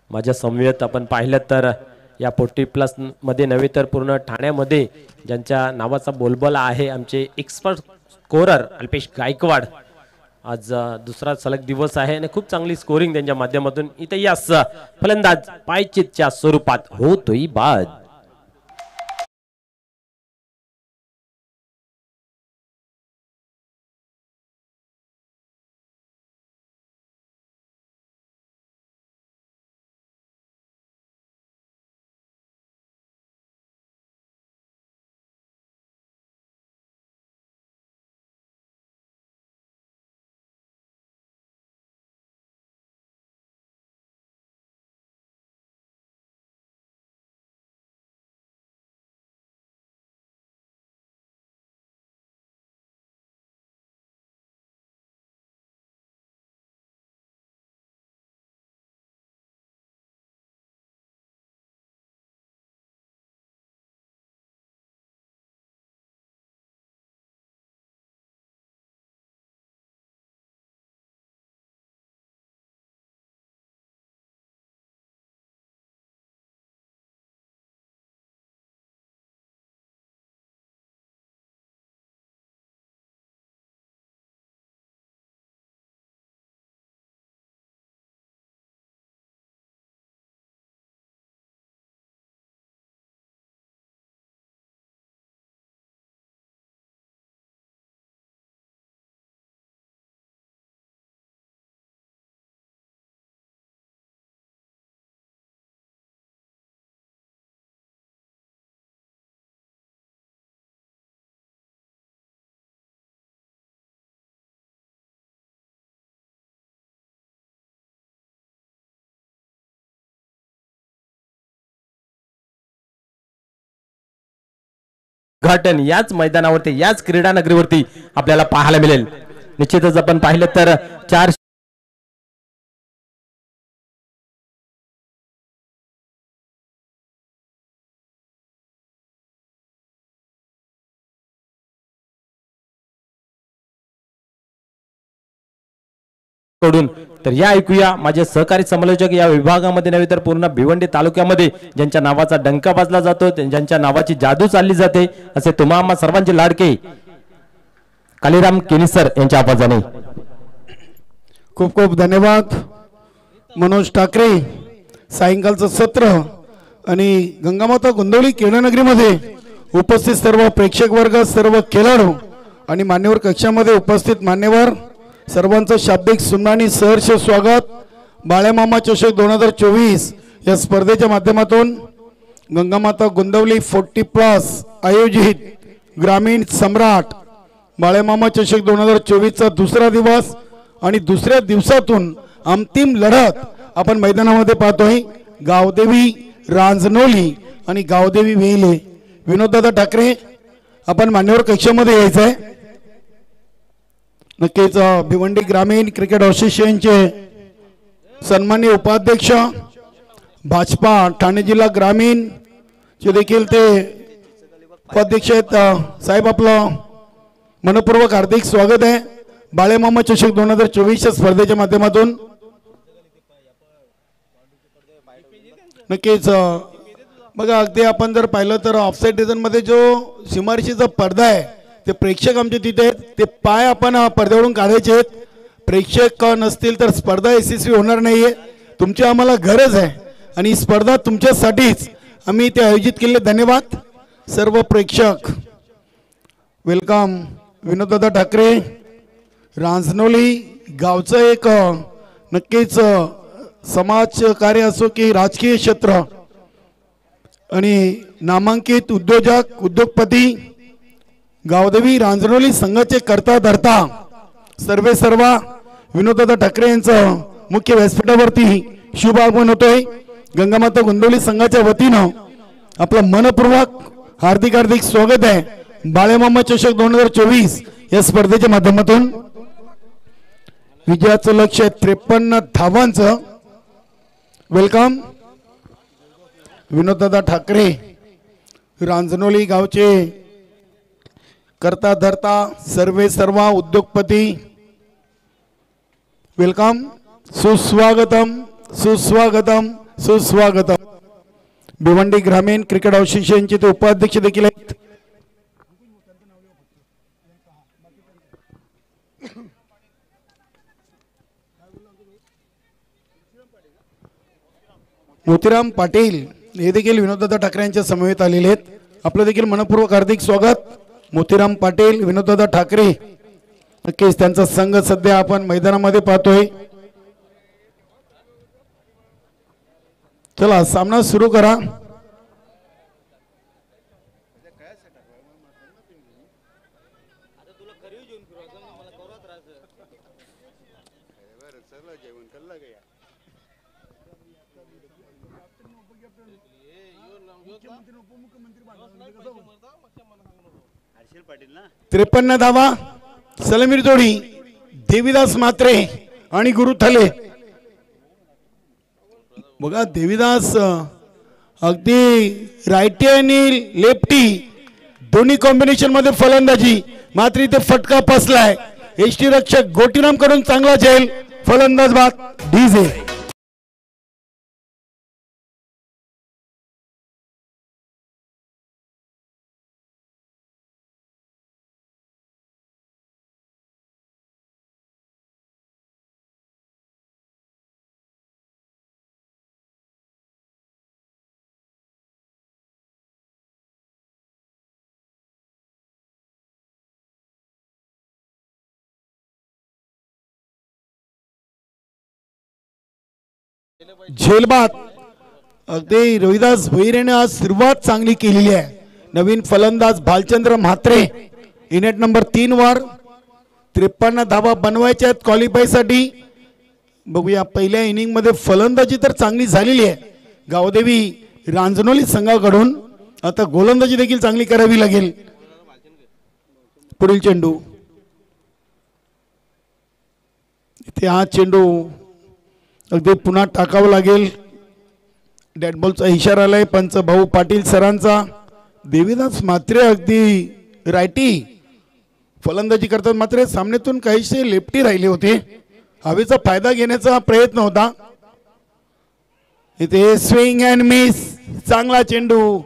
माझ्या समवेत आपण पाहिलं तर या 40+ मध्ये नव्हे तर पूर्ण ठाण्यामध्ये ज्यांच्या नावाचा बोलबाला आहे आमचे एक्सपर्ट स्कोरर अल्पेश गायकवाड. आज दुसरा सलग दिवस आहे आणि खूप चांगली स्कोरिंग त्यांच्या माध्यमातून इथे यास फलंदाज पायचीतच्या स्वरूपात होतोय बाद. उद्घाटन याच मैदानावरती याच क्रीडा नगरीवरती आपल्याला पाहायला मिळेल. निश्चितच आपण पाहिलं तर 4 कडून तर या ऐकूया माझे सहकारी समालोचक या विभागामध्ये नव्हे तर पूर्ण भिवंडी तालुक्यामध्ये ज्यांच्या नावाचा डंका वाजला जातो ज्यांच्या नावाची जादू चालली जाते असे तुम्हा सर्वांचे लाडके कालीराम केनिसर यांच्या आवाजाने
खूप खूप धन्यवाद. मनोज ठाकरे सायंकाळचं सत्र आणि गंगामाता गोंदवली क्रीडानगरीमध्ये उपस्थित सर्व प्रेक्षक वर्ग सर्व खेळाडू आणि मान्यवर कक्षामध्ये उपस्थित मान्यवर सर्वांचं शाब्दिक सुन्नानी सहर्ष स्वागत. बाळेमामा चषक 2024 या स्पर्धेच्या माध्यमातून गंगामाता गोंदवली 40+ आयोजित ग्रामीण सम्राट बाळेमामा चषक 2024 चा दुसरा दिवस आणि दुसऱ्या दिवसातून अंतिम लढत आपण मैदानामध्ये पाहतोय. गावदेवी रांजनोली आणि गावदेवी वेले. विनोददादा ठाकरे आपण मान्यवर कक्षामध्ये यायचं आहे. नक्कीच भिवंडी ग्रामीण क्रिकेट असोसिएशनचे सन्माननीय उपाध्यक्ष भाजपा ठाणे जिल्हा ग्रामीण चे देखील ते उपाध्यक्ष आहेत साहेब. आपलं मनपूर्वक हार्दिक स्वागत आहे बाळेमामा चषक 2024 स्पर्धेच्या माध्यमातून. नक्कीच बघा अगदी आपण जर पाहिलं तर ऑफसाईड डिझाईन मध्ये जो सीमारेषेचा पडदा आहे ते प्रेक्षक आमचे तिथे आहेत. ते पाय आपण पडद्यावरून काढायचे आहेत. प्रेक्षक नसतील तर स्पर्धा यशस्वी होणार नाहीये. तुमची आम्हाला गरज आहे आणि ही स्पर्धा तुमच्यासाठीच आम्ही ते आयोजित केले. धन्यवाद सर्व प्रेक्षक. वेलकम. विनोददादा ठाकरे रांजनोली गावचं एक नक्कीच समाज कार्य असो की राजकीय क्षेत्र आणि नामांकित उद्योजक उद्योगपती गावदेवी रांजनोली संघाचे करता धरता सर्व विनोददादा ठाकरे यांचं मुख्य व्यासपीठावरती शुभ आगमन होतोय. गंगामाता गोंदवली संघाच्या वतीनं आपलं मनपूर्वक हार्दिक हार्दिक स्वागत आहे बाळेमामा चषक 2024 या स्पर्धेच्या माध्यमातून. विजयाचं लक्ष 53 धावांचं. वेलकम. विनोददादा ठाकरे रांजनोली गावचे करता धरता सर्वे सर्वा उद्योगपती वेलकम, सुस्वागतम सुस्वागतम सुस्वागतम. भिवंडी ग्रामीण क्रिकेट असोसिएशनचे ते उपाध्यक्ष देखील आहेत. मोतीराम पाटील हे देखील विनोददादा ठाकरे यांच्या समवेत आलेले आहेत. आपलं देखील मनपूर्वक हार्दिक स्वागत. मोतीराम पाटील, विनोददादा ठाकरे, नक्कीच त्यांचा संघ सध्या आपण मैदानामध्ये पाहतोय. चला सामना सुरू करा. त्रेपन्न धावा सलामीर जोडी देवीदास म्हात्रे आणि गुरु थले. बघा देवीदास अगदी रायटी आणि लेफ्टी दोन्ही कॉम्बिनेशन मध्ये फलंदाजी, मात्र इथे फटका फसलाय. यष्टी रक्षक गोटीराम कडून चांगला झेल, फलंदाज बाद डीजे. झेलबाद अगदी रोहिदास भोईरेने आज सुरुवात चांगली केलेली आहे. नवीन फलंदाज भालचंद्र म्हात्रे इनेट नंबर 3 वर 53 धावा बनवायच्या आहेत क्वालिफाय साठी. बघूया पहिल्या इनिंग मध्ये फलंदाजी तर चांगली झालेली आहे गावदेवी रांजणोली संघाकडून. आता गोलंदाजी देखील चांगली करावी लागेल. पुढील चेंडू इथे हा चेंडू अगदी पुन्हा टाकावं लागेल. डॅट बॉलचा इशारा आलाय पंच भाऊ पाटील सरांचा. देवीदास म्हात्रे अगदी रायटी फलंदाजी करतात, मात्र सामन्यातून काहीसे लेफ्टी राहिले होते. हवेचा फायदा घेण्याचा प्रयत्न होता. इथे स्विंग अँड मिस, चांगला चेंडू.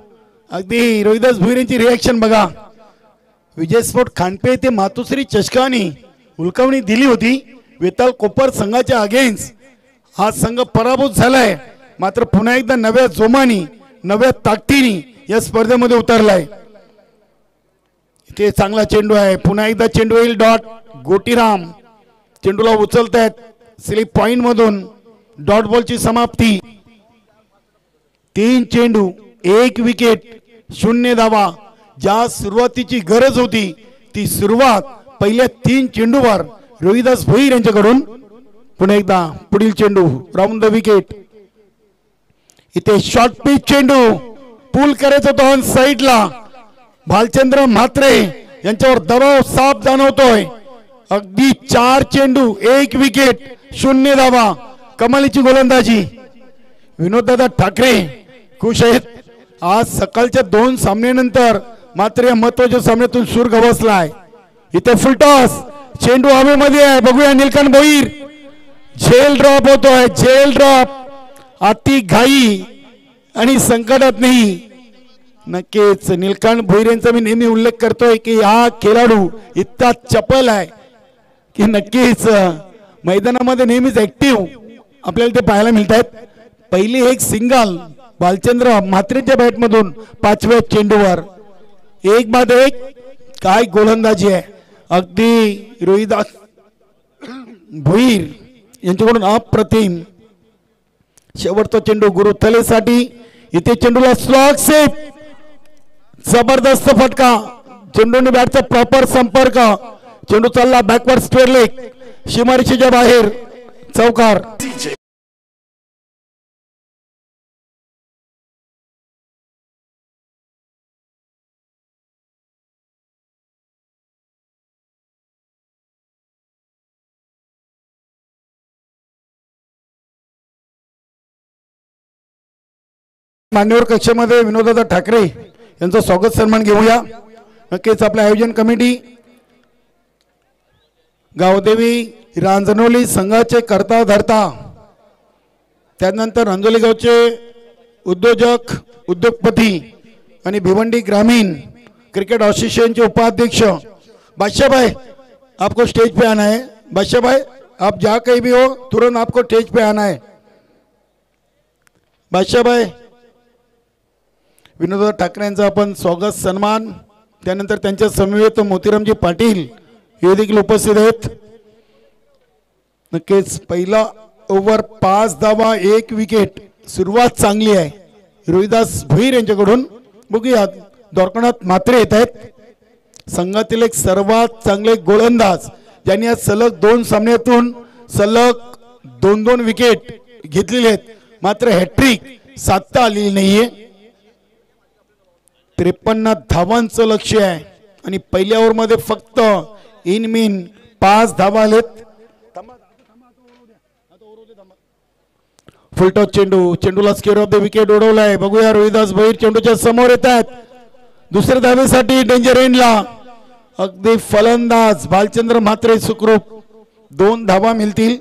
अगदी रोहिदास भोईरेंची रिॲक्शन बघा. विजय स्पोर्ट खांडपे ते मातोश्री चषकाने हुलकावणी दिली होती. वेताळ कोपर संघाच्या अगेन्स्ट हा संघ पराभूत झालाय, मात्र पुन्हा एकदा नव्या जोमानी नव्या ताकदीने या स्पर्धेमध्ये उतरलाय. इथे चांगला चेंडू आहे. पुन्हा एकदा चेंडू येईल डॉट. गोटीराम चेंडूला उचलतायत स्लिप पॉइंट मधून. डॉट बॉलची समाप्ती. 3 चेंडू 1 विकेट 0 धावा. ज्या सुरुवातीची गरज होती ती सुरुवात पहिल्या 3 चेंडूवर रोहिदास भोईर यांच्याकडून. पुन्हा एकदा पुढील चेंडू राऊंड द विकेट. इथे शॉर्ट पिच चेंडू पूल करायचा तो ऑन साइडला. भालचंद्र म्हात्रे यांच्यावर दबाव साफ जाणवतोय. अगदी 4 चेंडू 1 विकेट 0 धावा. कमालीची गोलंदाजी. विनोददादा ठाकरे खुश आहेत. आज सकाळच्या 2 सामन्यानंतर मात्र या महत्वाच्या सामन्यातून सूर गवसलाय. इथे फुलटॉस चेंडू हवेमध्ये आहे. बघूया निलकांत भोईर. झेल ड्रॉप होतोय, झेल ड्रॉप. अति घाई आणि संकटात नाही. नक्कीच निलकांत भोईर यांचा मी नेहमी उल्लेख करतोय की हा खेळाडू इतका चपल आहे की नक्कीच मैदानामध्ये नेहमीच ऍक्टिव्ह आपल्याला ते पाहायला मिळतात. पहिली एक सिंगल भालचंद्र म्हात्रेच्या बॅटमधून 5व्या चेंडूवर 1-1. काय गोलंदाजी आहे. अगदी रोहिदास भोईर यांच्याकडून अप्रतिम. शेवटचा चेंडू गुरु थलेसाठी. इथे चेंडूला स्लॉग सेफ, जबरदस्त फटका. चेंडूने बॅटचा प्रॉपर संपर्क. चेंडू चालला बॅकवर्ड स्क्वेअर लेग, सीमारेषेच्या बाहेर, चौकार. मान्यवर कक्षामध्ये विनोददादा ठाकरे यांचं स्वागत सन्मान घेऊया. नक्कीच आपल्या आयोजन कमिटी गावदेवी रांजणोली संघाचे करता धरता, त्यानंतर रांजोली गावचे उद्योजक उद्योगपती आणि भिवंडी ग्रामीण क्रिकेट एसोसिएशन के उपाध्यक्ष बादशाह भाई, आपको स्टेज पे आना है। बादशाह भाई, आप जहाँ कहीं भी हो तुरंत आपको स्टेज पे आना है। बादशाह भाई, विनोद ठाकरे यांचा आपण स्वागत सन्मान, त्यानंतर त्यांच्या समवेत मोतीरामजी पाटील हे देखील उपस्थित आहेत। नक्कीच पहिला ओव्हर 5 धावा 1 विकेट, सुरुवात चांगली आहे रोहिदास भुईर यांच्याकडून। बघूया द्वारकानाथ मात्रे येत आहेत संघातील एक सर्वात चांगले गोलंदाज, ज्यांनी आज सलग 2 सामन्यातून सलग 2-2 विकेट घेतलेले आहेत, मात्र हॅट्रिक साधता आलेली नाहीये। 53 धावांचं लक्ष्य आहे आणि पहिल्या ओव्हर मध्ये फक्त इन मीन 5 धावा आलेत। फुलटॉस चेंडू, चेंडूला स्क्वेअर ऑफ द विकेट उडवलाय। बघूया रोहिदास भैर चेंडूच्या समोर येत आहेत, दुसऱ्या धावेसाठी डेंजर एंडला अगदी फलंदाज भालचंद्र म्हात्रे सुखरूप 2 धावा मिळतील।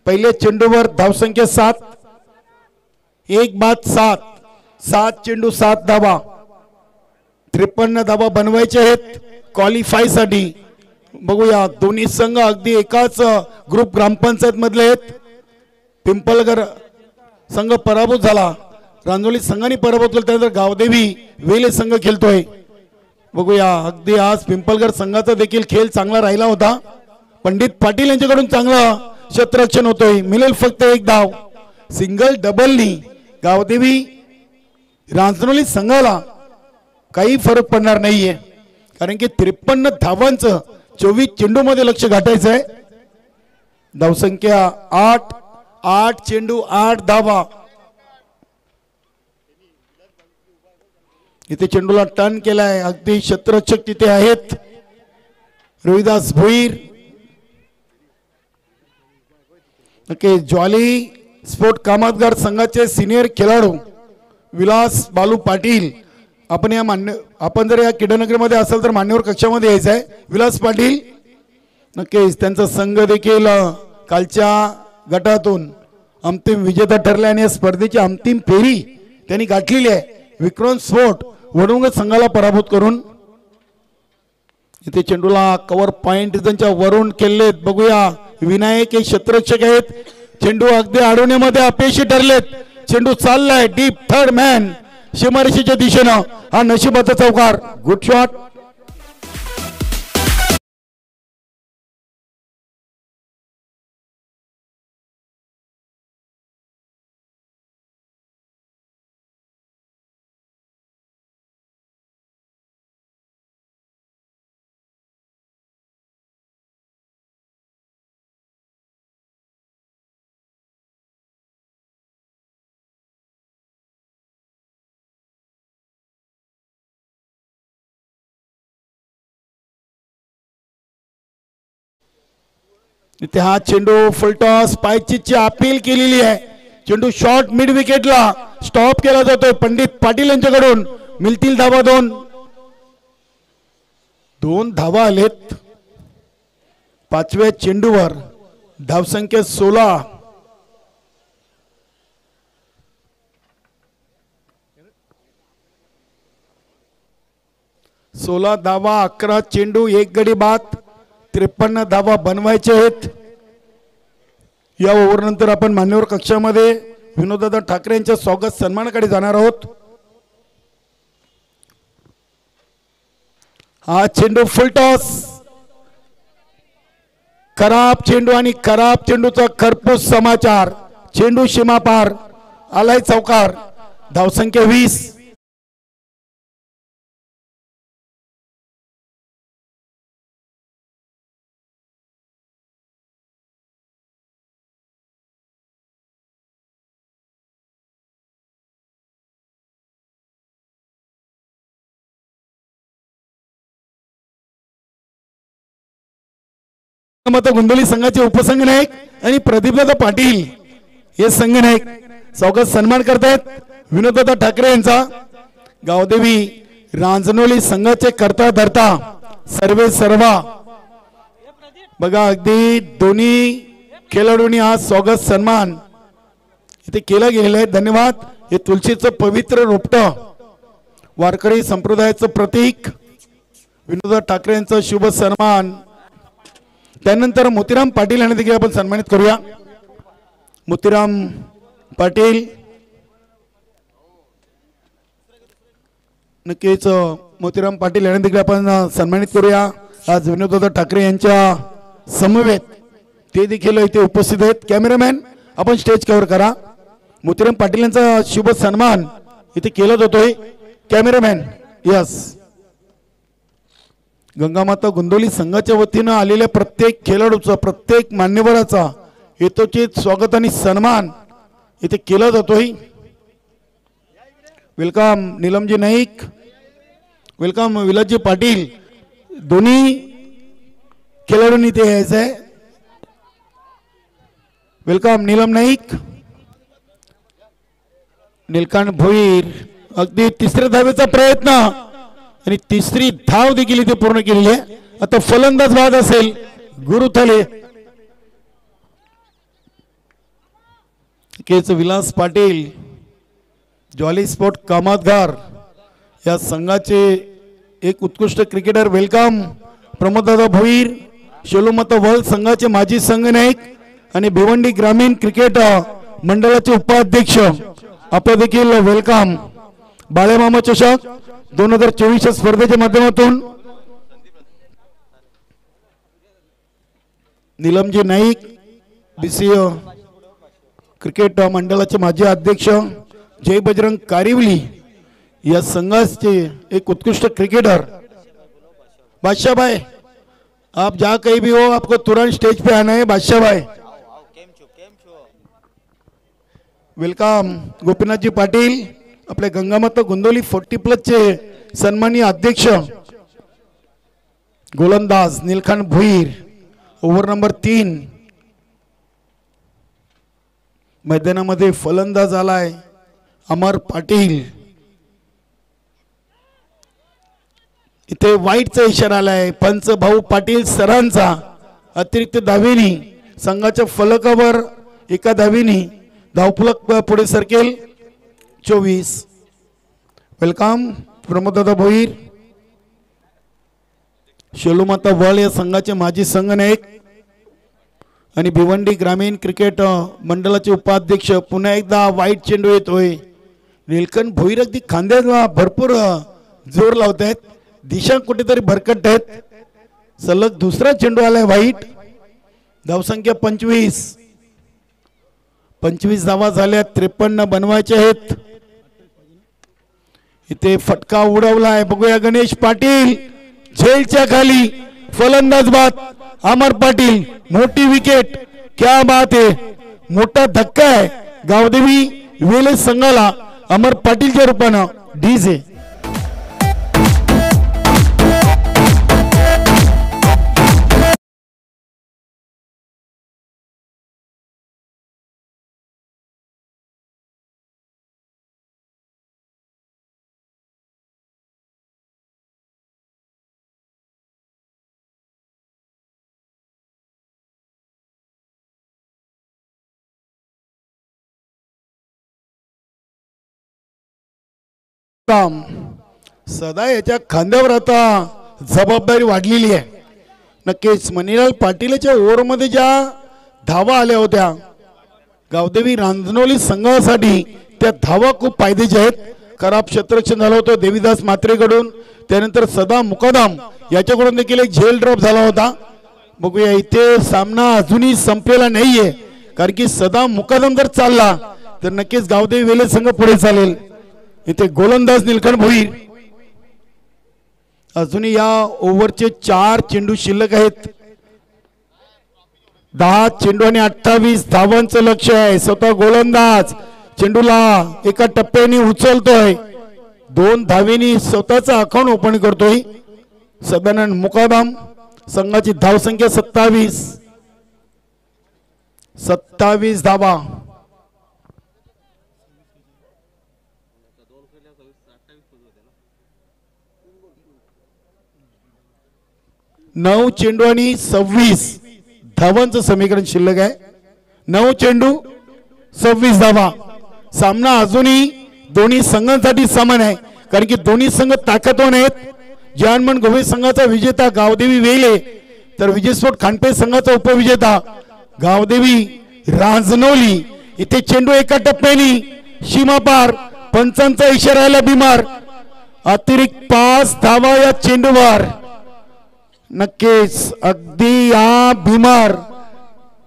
पहिले चेंडूवर धावसंख्या 7, 1 बाद 7 चेंडू 7 धावा, 53 धावा बनवायचे आहेत क्वालिफाय साठी। बघूया दोन्ही संघ अगदी एकाच ग्रुप ग्रामपंचायत मधले आहेत। पिंपळगर संघ पराभूत झाला, रांजोली संघाने पराभूत केला, त्यानंतर गावदेवी वेले संघ खेळतोय। बघूया अगदी आज पिंपळगर संघाचा देखील खेळ चांगला राहिला होता। पंडित पाटील यांच्याकडून चांगलं क्षेत्ररक्षण होतोय, मिळेल फक्त 1 धाव। सिंगल डबलनी गावदेवी रांजणोली संघाला काही फरक पडणार नाहीये, कारण की 53 धावांचं 24 चेंडू मध्ये लक्ष गाठायचं आहे। धावसंख्या 8 चेंडू 8 धावा। इथे चेंडूला टर्न केलाय, अगदी क्षेत्ररक्षक तिथे आहेत रोहिदास भुईर। ओके, ज्वाली स्पोर्ट कामतगार संघाचे सिनियर खेळाडू विलास बालू पाटील, आपण जर या क्रीडानगरीमध्ये असाल तर मान्यवर कक्षामध्ये यायचं आहे। विलास पाटील नक्कीच त्यांचा संघ देखील कालच्या गटातून अंतिम विजेता ठरला आणि या स्पर्धेची अंतिम फेरी त्यांनी गाठलेली आहे विक्रम स्पोर्ट वडुंग संघाला पराभूत करून। इथे चेंडूला कव्हर पॉइंट त्यांच्या वरून केलेत। बघूया विनायक हे क्षेत्ररक्षक आहेत, चेंडू अगदी अडवण्यामध्ये अपयशी ठरलेत। चेंडू चाललाय डीप थर्ड मॅन सीमारेषेच्या दिशेनं, हा नशिबाचा चौकार, गुड शॉट। इथे हा चेंडू फुलटॉस पायचीची अपील केलेली आहे, चेंडू शॉर्ट मिड विकेटला स्टॉप केला जातोय पंडित पाटील यांच्याकडून। मिळतील धावा 2 धावा आलेत 5व्या चेंडूवर, धावसंख्या 16। धावा 11 चेंडू 1 गडी बाद, 53 धावा बनवायचे आहेत। या ओव्हर नंतर आपण मान्यवर कक्षामध्ये विनोददादा ठाकरे यांच्या स्वागत सन्मानाकडे जाणार आहोत। हा चेंडू फुलटॉस, खराब चेंडू आणि खराब चेंडूचा खरपूस समाचार, चेंडू सीमा पार आलाय चौकार, धावसंख्या 20। गोंदवली संघाचे उपसंघ नायक आणि प्रदीपदादा पाटील हे संघ नायक स्वागत सन्मान करतायत विनोददादा ठाकरे यांचा। गावदेवी रांजणोली संघाचे करता धरता सर्वे सर्वा बघा अगदी दोन्ही खेळाडूंनी आज स्वागत सन्मान इथे केला गेलेला आहे. धन्यवाद. हे तुलसीचं पवित्र रोपटं वारकरी संप्रदायाचं प्रतीक विनोद ठाकरे यांचा शुभ सन्मान. त्यानंतर मोतीराम पाटील यांना देखील आपण सन्मानित करूया. मोतीराम पाटील नक्कीच मोतीराम पाटील यांना देखील आपण सन्मानित करूया. आज विनोद ठाकरे यांच्या समवेत ते देखील इथे उपस्थित आहेत. कॅमेरामॅन आपण स्टेज कव्हर करा. मोतीराम पाटील यांचा शुभ सन्मान इथे केला जातोय. Cameraman yes. गंगामाता गोंदवली संघाच्या वतीनं आलेल्या प्रत्येक खेळाडूचा प्रत्येक मान्यवराचा यथोचित स्वागत आणि सन्मान इथे केला जातोय. Welcome Neelamji Naik, welcome Vilasji Patil. दोन्ही खेळाडूंनी इथे यायचं आहे. वेलकम नीलम नाईक, नीलकांत भोईर. अगदी तिसऱ्या धावेचा प्रयत्न आणि तिसरी धाव देखील इथे पूर्ण केलेली आहे. आता फलंदाज बाद असेल गुरुथले. केच विलास पाटील ज्वाली स्पोर्ट कामतगार या संघाचे एक उत्कृष्ट क्रिकेटर. वेलकम प्रमोददादा भोईर, शेलोमाता वर्ल्ड संघाचे माजी संघनायक आणि भिवंडी ग्रामीण क्रिकेट मंडळाचे उपाध्यक्ष. आपलं देखील वेलकम. बाळेमामा चषक 2024 स्पर्धेच्या माध्यमातून नीलमजी नाईक बीसीओ क्रिकेट मंडळाचे माजी अध्यक्ष, जय बजरंग कारिवली या संघाचे एक उत्कृष्ट क्रिकेटर. बादशाह भाई आप जहाँ कहीं भी हो आपको तुरंत स्टेज पे आना है. बादशाह भाई वेलकम. गोपीनाथजी पाटील आपले गंगामाता गोंदवली 40+ चे सन्माननीय अध्यक्ष. गोलंदाज नीलकांत भोईर. Over number 3. मैदानामध्ये फलंदाज आलाय अमर पाटील. इथे वाईटचा इशारा आलाय पंच भाऊ पाटील सरांचा. अतिरिक्त धावेनी संघाच्या फलकावर एका धावेनी धावफलक पुढे सरकेल. 24. वेलकम प्रमोददादा भोईर, शेलोमाता वर्ल्ड या संघाचे माजी संघनायक आणि भिवंडी ग्रामीण क्रिकेट मंडळाचे उपाध्यक्ष. पुन्हा एकदा वाईट चेंडू येतोय. नीलकंठ भोईर अगदी खांद्याला भरपूर जोर लावत आहेत. दिशा कुठेतरी भरकट आहेत. सलग दुसरा चेंडू आलाय वाईट. धावसंख्या 25. 25 धावा झाल्या. 53 बनवायचे आहेत. इथे फटका उडवलाय. बघूया गणेश पाटील झेलच्या खाली फलंदाज बाद. अमर पाटील मोठी विकेट. क्या बात है. मोठा धक्का आहे गावदेवी वेले संघाला अमर पाटीलच्या रूपानं. डीजे सदा याच्या खांद्यावर आता जबाबदारी वाढलेली आहे. नक्कीच मणिलाल पाटीलच्या ओव्हरमध्ये ज्या धावा आल्या होत्या गावदेवी रांजणोली संघासाठी त्या धावा खूप फायद्याच्या आहेत. खराब क्षेत्ररक्षण झालं होतं देवीदास म्हात्रेकडून. त्यानंतर सदा मुकादम याच्याकडून देखील एक झेल ड्रॉप झाला होता. बघूया इथे सामना अजूनही संपलेला नाहीये कारण की सदा मुकादम जर चालला तर नक्कीच गावदेवी वेले संघ पुढे चालेल. इथे गोलंदाज नीलकंठ भोईर. अजूनही या ओव्हरचे 4 चेंडू शिल्लक आहेत. 10 चेंडू आणि 28 धावांचं लक्ष आहे. स्वतः गोलंदाज चेंडूला एका टप्प्याने उचलतोय. 2 धावेनी स्वतःचा अकाउंट ओपन करतोय. सदानंद मुकादम. संघाची धावसंख्या 27. 27 धावा. 9 चेंडू आणि 26 धावांचं समीकरण शिल्लक आहे. 9 चेंडू 26 धावा. सामना अजूनही दोन्ही संघांसाठी समान आहे, कारण की दोन्ही संघ ताकदवान आहेत. जानमन गोवे संघाचा विजेता गावदेवी वेले, तर विजयस्फोट खानपे संघाचा उपविजेता गावदेवी रांजनोली. इथे चेंडू एका टप्प्याने सीमापार, पंचांचा इशारा आला बिमार. अतिरिक्त 5 धावा या चेंडूवर. नक्कीच अगदी हा बिमार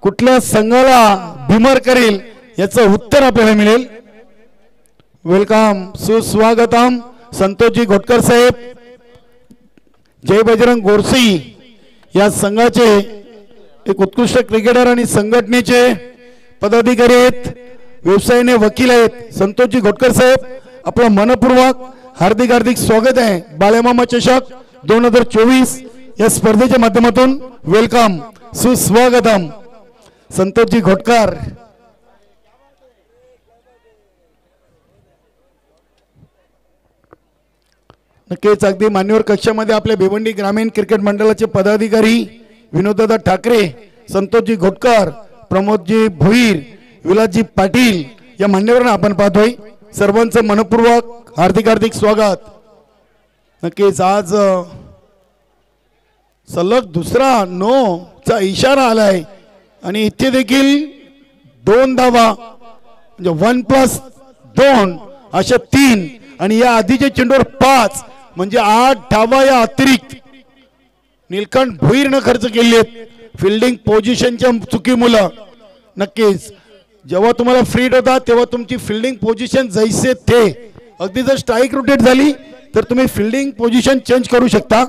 कुठल्या संघाला बिमार करेल याचं उत्तर आपल्याला मिळेल. वेलकम, सुस्वागतम संतोषजी घोटकर साहेब, जय बजरंग गोरसी या संघाचे एक उत्कृष्ट क्रिकेटर आणि संघटनेचे पदाधिकारी आहेत, व्यवसायाने वकील आहेत. संतोषजी घोटकर साहेब, आपलं मनपूर्वक हार्दिक हार्दिक स्वागत आहे बाळेमामा चषक 2024 या स्पर्धेच्या माध्यमातून. वेलकम, सुस्वागतम संतोषजी घोटकर. नक्कीच अगदी मान्यवर कक्षामध्ये आपल्या भिवंडी ग्रामीण क्रिकेट मंडळाचे पदाधिकारी विनोददादा ठाकरे, संतोषजी घोटकर, प्रमोदजी भोईर, विलासजी पाटील या मान्यवरांना आपण पाहतोय. सर्वांचं मनपूर्वक हार्दिक हार्दिक स्वागत. नक्कीच आज सलग दुसरा 9 चा इशारा आलाय आणि इथे देखील 2 धावा म्हणजे 1+2 अशा 3 आणि या आधीच्या चेंडूवर 5 म्हणजे 8 धावा या अतिरिक्त नीलकंठ भुईरनं खर्च केले आहेत फिल्डिंग पोझिशनच्या चुकीमुळे. नक्कीच जेव्हा तुम्हाला फ्रीड होता तेव्हा तुमची फिल्डिंग पोझिशन जैसे थे, अगदी जर स्ट्राईक रोटेट झाली तर तुम्ही फिल्डिंग पोझिशन चेंज करू शकता.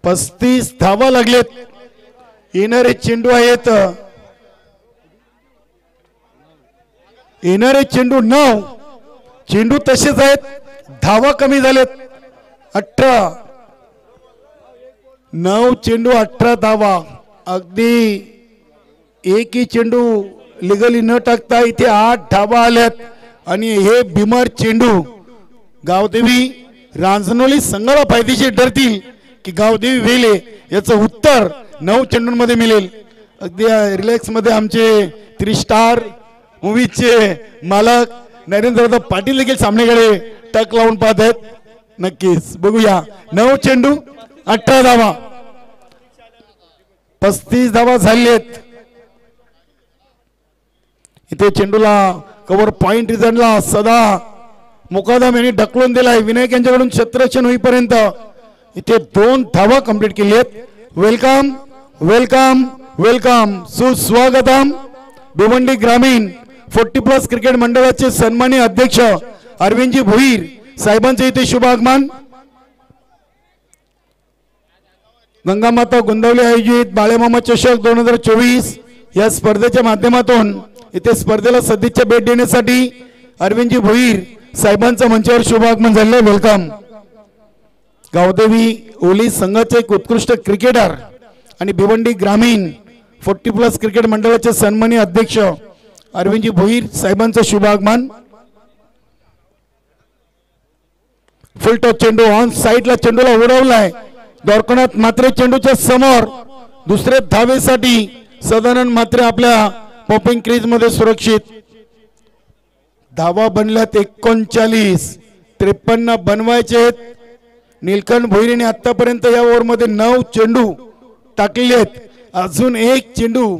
पस्तीस धावा लागलेत. येणारे चेंडू आहेत, येणारे चेंडू 9 चेंडू तसेच आहेत, धावा कमी झालेत 18. 9 चेंडू 18 धावा. अगदी एकही चेंडू लिगली न टाकता इथे 8 धावा आल्यात आणि हे बिमार चेंडू गावदेवी रांजनोली संघाला फायदेशीर ठरतील की गावदेवी वेले याचं उत्तर 9 चेंडूंमध्ये मिळेल. अगदी रिलॅक्स मध्ये आमचे 3 स्टार मूवीचे मालक नरेंद्रदा पाटील देखील सामनेकडे टक लावून पाहत आहेत. नक्कीच बघूया. 9 चेंडू 18 धावा, 35 धावा झालेत. इथे चेंडूला कव्हर पॉइंट रिझनला सदा मुकादम यांनी ढकलून दिलाय. विनायक यांच्याकडून क्षेत्ररक्षण होईपर्यंत इथे 2 धावा कंप्लीट केली आहेत. वेलकम वेलकम वेलकम, सुस्वागतम भिवंडी ग्रामीण 40+ क्रिकेट मंडळाचे सन्माननीय अध्यक्ष अरविंदजी भोईर साहेबांचे इथे शुभ आगमन. गंगामाता गोंदवली आयोजित बाळेमामा चषक 2024 या स्पर्धेच्या माध्यमातून इथे स्पर्धेला सदिच्छा भेट देण्यासाठी अरविंदजी भोईर साहेबांचं मंचावर शुभ आगमन झाले. वेलकम. गावदेवी ओली संघाचे एक उत्कृष्ट क्रिकेटर आणि भिवंडी ग्रामीण 40+ क्रिकेट मंडळाचे सन्माननीय अध्यक्ष अरविंदजी भोईर साहेबांचं शुभ आगमन. फुल टॉस चेंडू ऑन साइडला चेंडूला उडवलाय. द्वारकानाथ मात्रे चेंडूच्या समोर दुसरे धावेसाठी सदानंद मात्रे आपल्या पॉपिंग क्रीज मध्ये सुरक्षित. धावा बनल्यात 39, 53 बनवायचे आहेत. नीलकंठ भोईरेने आतापर्यंत या ओव्हर मध्ये 9 चेंडू टाकले आहेत. अजून 1 चेंडू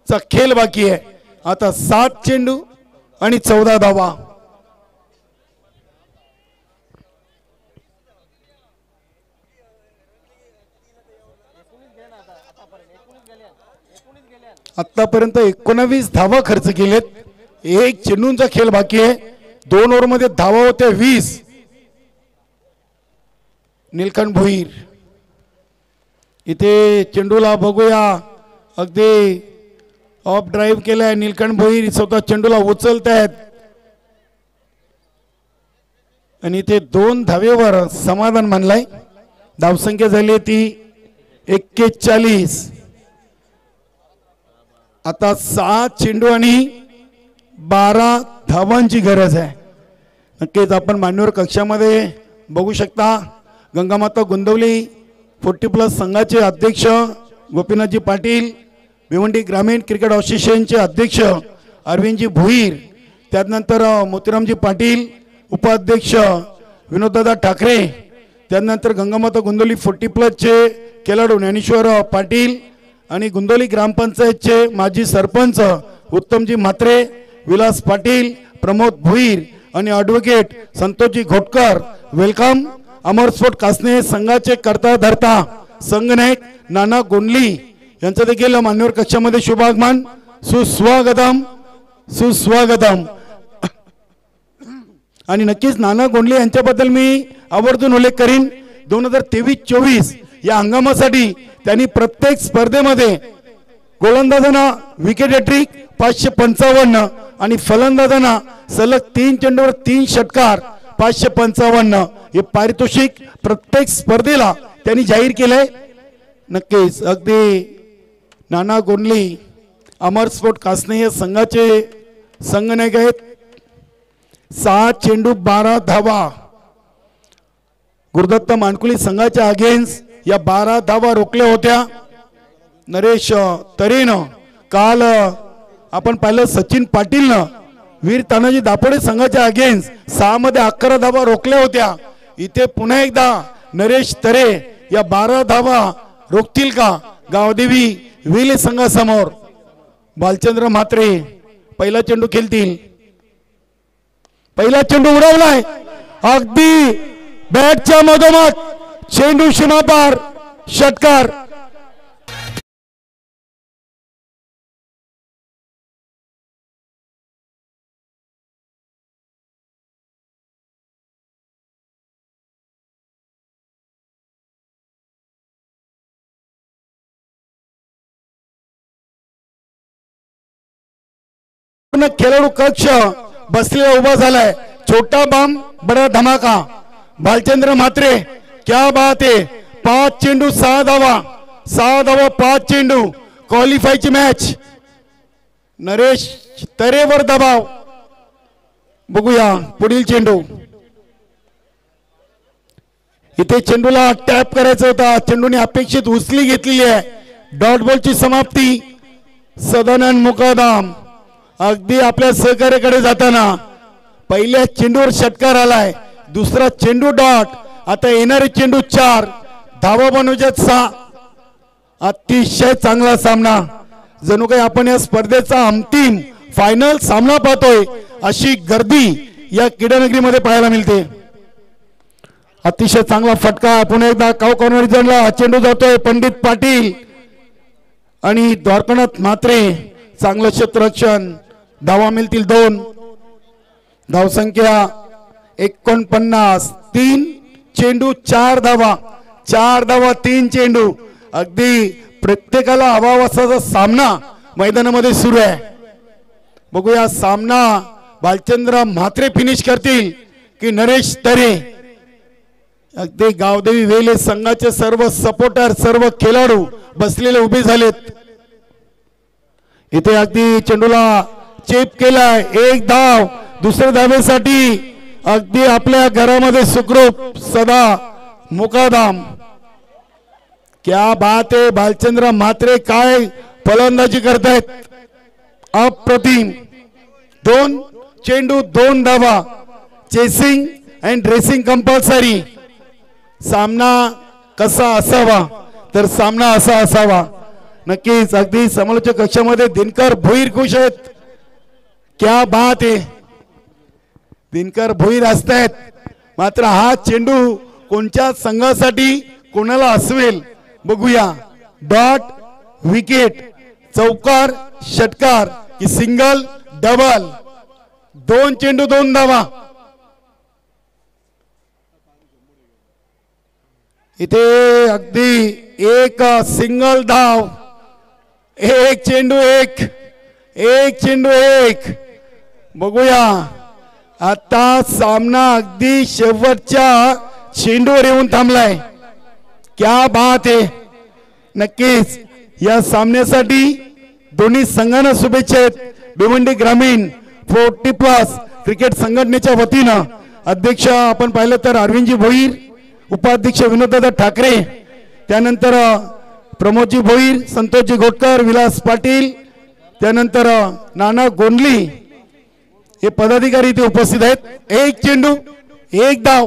चा खेळ बाकी आहे. आता 7 चेंडू आणि 14 धावा. आतापर्यंत 19 धावा खर्च केलेत. 1 चेंडूंचा खेळ बाकी आहे. 2 ओव्हर मध्ये धावा होत्या 20. नीलकंठ भोईर इथे चेंडूला बघूया, अगदी ऑफ ड्राईव्ह केलाय. नीलकंठ भोईर स्वतः चेंडूला उचलत आहेत आणि इथे 2 धावेवर समाधान मानलाय. धावसंख्या झाली ती 41. आता 7 चेंडू आणि 12 धावांची गरज आहे. नक्कीच आपण मान्यवर कक्षामध्ये बघू शकता गंगामाता गोंदवली 40+ संघाचे अध्यक्ष गोपीनाथजी पाटील, भिवंडी ग्रामीण क्रिकेट असोसिएशनचे अध्यक्ष अरविंदजी भोईर, त्यानंतर मोतीरामजी पाटील उपाध्यक्ष विनोददादा ठाकरे, त्यानंतर गंगामाता गोंदवली 40+ चे खेळाडू ज्ञानेश्वर पाटील आणि गोंदवली ग्रामपंचायतचे माजी सरपंच उत्तमजी म्हात्रे, विलास पाटील, प्रमोद भोईर आणि ॲडव्होकेट संतोषजी घोटकर. वेलकम. अमर स्पोर्ट कासने संघाचे करता धरता संघनायक नाना गोंडली यांचं देखील मान्यवर कक्षामध्ये शुभागमन. सुस्वागतम सुस्वागतम. आणि नक्कीच नाना गोंडले यांच्याबद्दल मी आवर्जून उल्लेख करीन. 2023-24 या हंगामासाठी त्यांनी प्रत्येक स्पर्धेमध्ये गोलंदाजांना विकेट हॅट्रिक 555 आणि फलंदाजांना सलग 3 चेंडूवर 3 षटकार 555 हे पारितोषिक प्रत्येक स्पर्धेला त्यांनी जाहीर केलंय. नक्कीच अगदी नाना गोंडली अमर स्पोर्ट कासने या संघाचे संघनायक आहेत. 6 चेंडू 12 धावा. गुरुदत्त मानकुली संघाच्या अगेन्स्ट या 12 धावा रोखल्या होत्या. नरेश तरेनं काल आपण पाहिलं सचिन पाटीलनं वीर तानाजी दापोडे संघाच्या अगेन्स्ट 6 मध्ये 11 धावा रोखल्या होत्या. इथे पुन्हा एकदा नरेश तरे या 12 धावा रोखतील का? गावदेवी वेले संघासमोर बालचंद्र म्हात्रे पहिला चेंडू खेळतील. पहिला चेंडू उडवलाय अगदी बॅटच्या मधोमध चेंडू सीमापार षटकार. खेळाडू कक्ष बसलेला उभा झालाय. छोटा बम बडा धमाका. भालचंद्र म्हात्रे क्या बात है. 5 चेंडू 6 धावा. 6 धावा 5 चेंडू. क्वालिफायची मॅच. नरेश तरेवर दबाव. बघूया पुढील चेंडू. इथे चेंडूला टॅप करायचा होता. चेंडूने अपेक्षित उचली घेतलेली आहे. डॉट बॉलची समाप्ती. सदानंद मुकादम अगदी आपल्या सहकार्याकडे जाताना पहिल्या चेंडूवर षटकार आलाय. दुसरा चेंडू डॉट. आता येणारे चेंडू 4 धावा बनवण्यात 6. अतिशय चांगला सामना. जणू काही आपण या स्पर्धेचा अंतिम फायनल सामना पाहतोय अशी गर्दी या क्रीडानगरीमध्ये पाहायला मिळते. अतिशय चांगला फटका. पुन्हा एकदा काव कॉर्नर रिजनला चेंडू जातोय. पंडित पाटील आणि द्वारकानाथ म्हात्रे चांगलं क्षेत्ररक्षण. धावा मिळतील 2. धावसंख्या 49. 3 चेंडू 4 धावा. 4 धावा 3 चेंडू. अगदी प्रत्येकाला हवावासाचा सामना मैदानामध्ये सुरू आहे. बघूया सामना बालचंद्र म्हात्रे फिनिश करतील की नरेश तरे. अगदी गावदेवी वेले संघाचे सर्व सपोर्टर सर्व खेळाडू बसलेले उभे झालेत. इथे अगदी चेंडूला चेप केलाय. 1 धाव. दुसऱ्या धावेसाठी अगदी आपल्या घरामध्ये सुखरूप सदा मुकादम. क्या बात है. भालचंद्र म्हात्रे काय फलंदाजी करतायत. अप्रतिम. 2 चेंडू 2 धावा. Chasing and dressing compulsory. सामना कसा असावा तर सामना असा असावा. नक्कीच अगदी समालोचक कक्षामध्ये दिनकर भोईर खुश आहेत. क्या बात है. दिनकर भोईर असतायत. मात्र हा चेंडू कोणत्या संघासाठी कोणाला असवेल बघूया. डॉट विकेट चौकार षटकार की सिंगल डबल. 2 चेंडू 2 धावा. इथे अगदी 1 सिंगल धाव. 1 चेंडू 1. 1 चेंडू 1. बघूया आता सामना अगदी शेवटच्या चेंडूवर येऊन थांबलाय. क्या बात है. नक्कीच या सामन्यासाठी दोन्ही संघांना शुभेच्छा आहेत. भिवंडी ग्रामीण 40+ क्रिकेट संघटनेच्या वतीनं अध्यक्ष आपण पाहिलं तर अरविंदजी भोईर, उपाध्यक्ष विनोददादा ठाकरे, त्यानंतर प्रमोदजी भोईर, संतोषजी घोटकर, विलास पाटील, त्यानंतर नाना गोंडली हे पदाधिकारी इथे उपस्थित आहेत. एक चेंडू एक धाव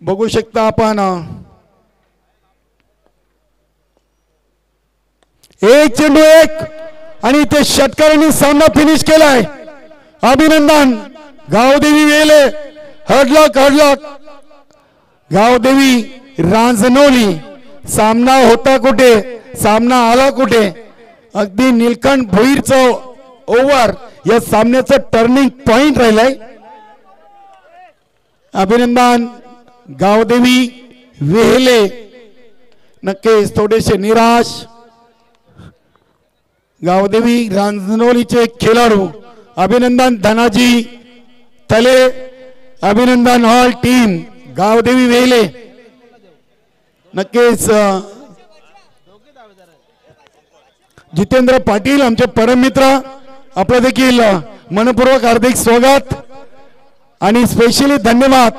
बघू शकता आपण. एक चेंडू एक आणि इथे षटकारांनी सामना फिनिश केलाय. अभिनंदन गावदेवी वेले. हडलक गावदेवी रांजणोली. सामना होता कुठे, सामना आला कुठे. अगदी निलकंठ भोईरचं ओव्हर या सामन्याचं टर्निंग पॉइंट राहिलाय. अभिनंदन गावदेवी वेहले. नक्कीच थोडेसे निराश गावदेवी रांजणोलीचे खेळाडू. अभिनंदन धनाजी तले. अभिनंदन ऑल टीम गावदेवी वेहले. नक्कीच जितेंद्र पाटील आमचे परम मित्र, आपलं देखील मनपूर्वक हार्दिक स्वागत आणि स्पेशली धन्यवाद.